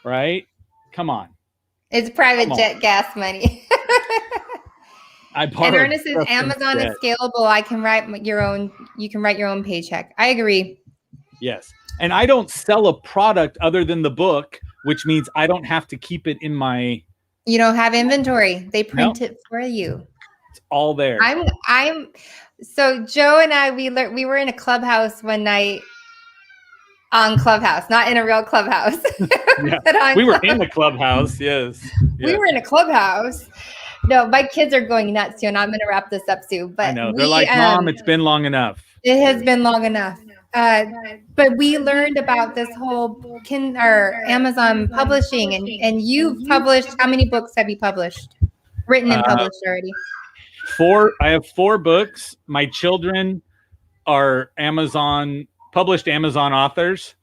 right? Come on. It's private jet gas money. And Ernest says Amazon is scalable. I can write your own. You can write your own paycheck. I agree. Yes. And I don't sell a product other than the book, which means I don't have to keep it in my. You don't have inventory. They print it for you. It's all there. So Joe and I, we were in a clubhouse one night on Clubhouse, not in a real clubhouse. Yeah. We were in the clubhouse. Yes. We were in a clubhouse. No, my kids are going nuts too, and I'm going to wrap this up soon. But I know. They're like, Mom, it's been long enough. It has been long enough. But we learned about this whole Amazon publishing, and you've published, how many books have you published? Written and published already? 4. I have 4 books. My children are published Amazon authors,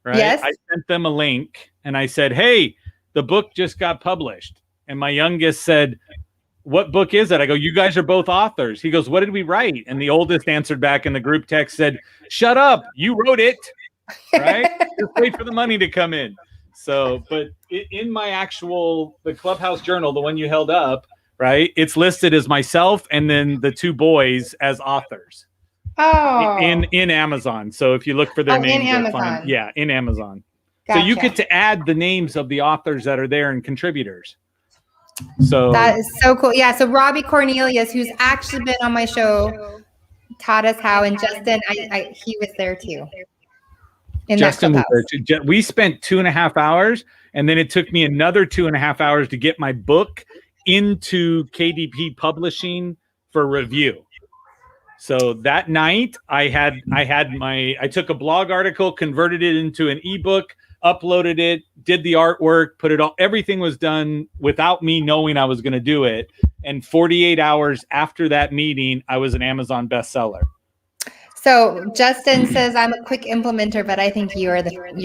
right? Yes. I sent them a link, and I said, hey, the book just got published. And my youngest said, what book is it? I go, you guys are both authors. He goes, what did we write? And the oldest answered back in the group text, said, shut up. You wrote it. Right? Just wait for the money to come in. So, but in my the Clubhouse Journal, the one you held up, right? It's listed as myself and then the 2 boys as authors. Oh. In Amazon. So if you look for their names, you'll find, in Amazon. Gotcha. So you get to add the names of the authors that are there and contributors. So that is so cool. Yeah. So Robbie Cornelius, who's actually been on my show, taught us how, and Justin, he was there too. Justin was there too. We spent 2.5 hours, and then it took me another 2.5 hours to get my book into KDP Publishing for review. So that night I took a blog article, converted it into an ebook, uploaded it, did the artwork, everything was done without me knowing I was going to do it. And 48 hours after that meeting, I was an Amazon bestseller. So Justin says I'm a quick implementer, but I think you're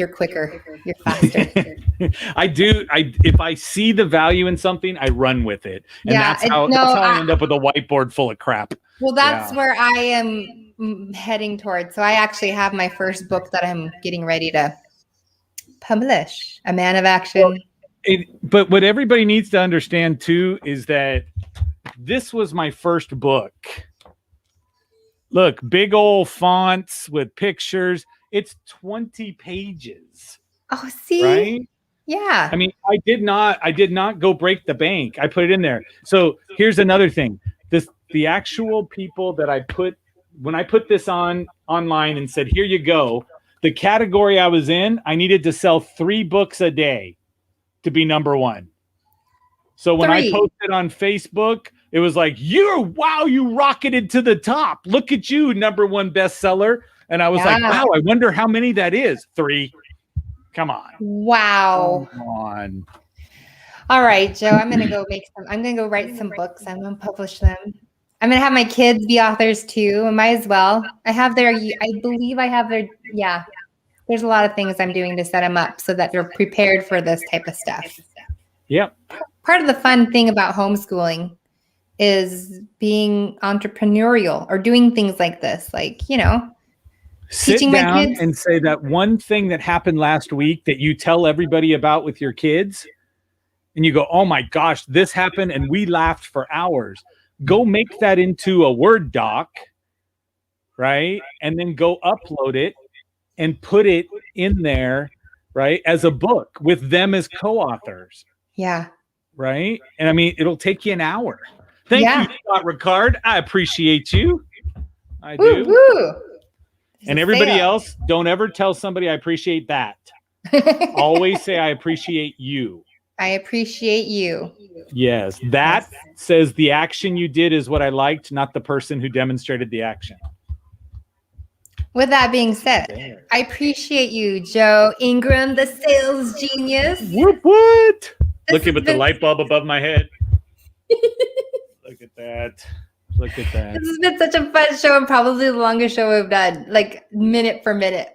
quicker. You're faster. I do. If I see the value in something, I run with it. And that's how I end up with a whiteboard full of crap. Well, that's where I am heading towards. So I actually have my first book that I'm getting ready to publish, A Man of Action. But what everybody needs to understand too is that this was my first book. Look, big old fonts with pictures. It's 20 pages. Oh, see? Right? Yeah. I mean, I did not go break the bank. I put it in there. So here's another thing. The actual people that when I put this online and said, here you go, the category I was in, I needed to sell 3 books a day to be number 1. So when I posted on Facebook, it was like, you rocketed to the top. Look at you, number 1 bestseller. And I was like, wow, I wonder how many that is. 3. Come on. Wow. Come on. All right, Joe, I'm going to go write some books. I'm going to publish them. I'm going to have my kids be authors too. I might as well. I believe I have their, there's a lot of things I'm doing to set them up so that they're prepared for this type of stuff. Yep. Part of the fun thing about homeschooling is being entrepreneurial or doing things like this, sit teaching down my kids and say that one thing that happened last week that you tell everybody about with your kids, and you go, oh my gosh, this happened, and we laughed for hours. Go make that into a Word doc, right? And then go upload it and put it in there, right, as a book with them as co-authors. Yeah. Right? And I mean, it'll take you an hour. Thank you, Scott Ricard. I appreciate you. I do. Woo. And everybody else, don't ever tell somebody I appreciate that. Always say I appreciate you. I appreciate you. Yes. That says the action you did is what I liked, not the person who demonstrated the action. With that being said, I appreciate you, Joe Ingram, the sales genius. What? Looking with the light bulb above my head. Look at that. Look at that. This has been such a fun show and probably the longest show we've done, like minute for minute.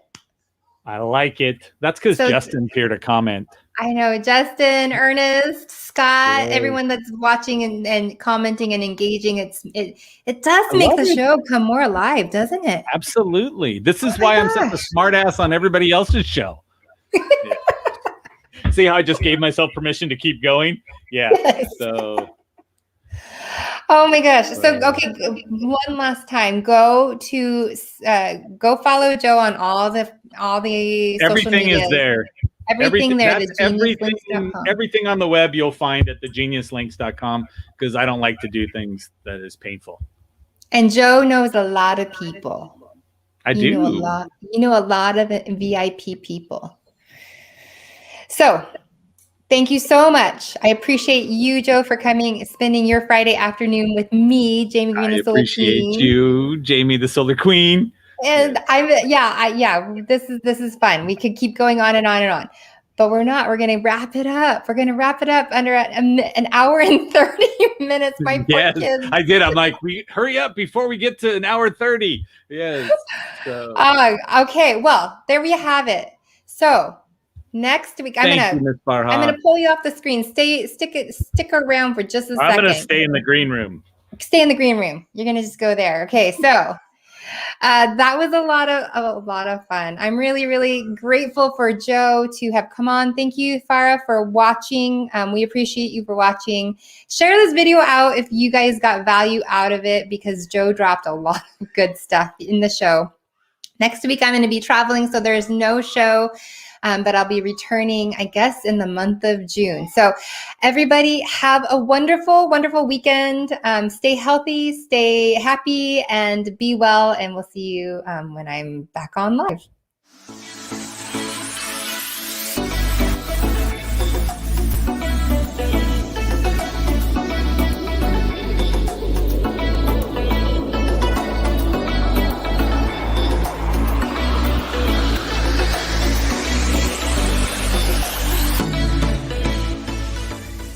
I like it. That's because Justin appeared to comment. I know. Justin, Ernest, Scott, everyone that's watching and commenting and engaging. It does make the show come more alive, doesn't it? Absolutely. This is why I'm such a smart ass on everybody else's show. See how I just gave myself permission to keep going? Yeah. Yes. So. Oh my gosh. So, okay. One last time, go follow Joe on all the social everything media. Is there. Everything there. Everything on the web you'll find at thegeniuslinks.com because I don't like to do things that is painful. And Joe knows a lot of people. I do. You know a lot of VIP people. So thank you so much. I appreciate you, Joe, for spending your Friday afternoon with me, Jamie Green, the Solar Queen. I appreciate you, Jamie, the Solar Queen. And this is fun. We could keep going on and on and on, but we're not. We're going to wrap it up. We're going to wrap it up under an hour and 30 minutes. My poor kids. I did. I'm like, hurry up before we get to an hour 30. Yes. So. Okay. Well, there we have it. So next week, I'm gonna pull you off the screen. Stick around for just a second. I'm gonna stay in the green room. Stay in the green room. You're gonna just go there. Okay, so that was a lot of fun. I'm really, really grateful for Joe to have come on. Thank you, Farah, for watching. We appreciate you for watching. Share this video out if you guys got value out of it because Joe dropped a lot of good stuff in the show. Next week, I'm going to be traveling, so there's no show. But I'll be returning, I guess, in the month of June. So everybody have a wonderful, wonderful weekend. Stay healthy, stay happy, and be well. And we'll see you when I'm back on live.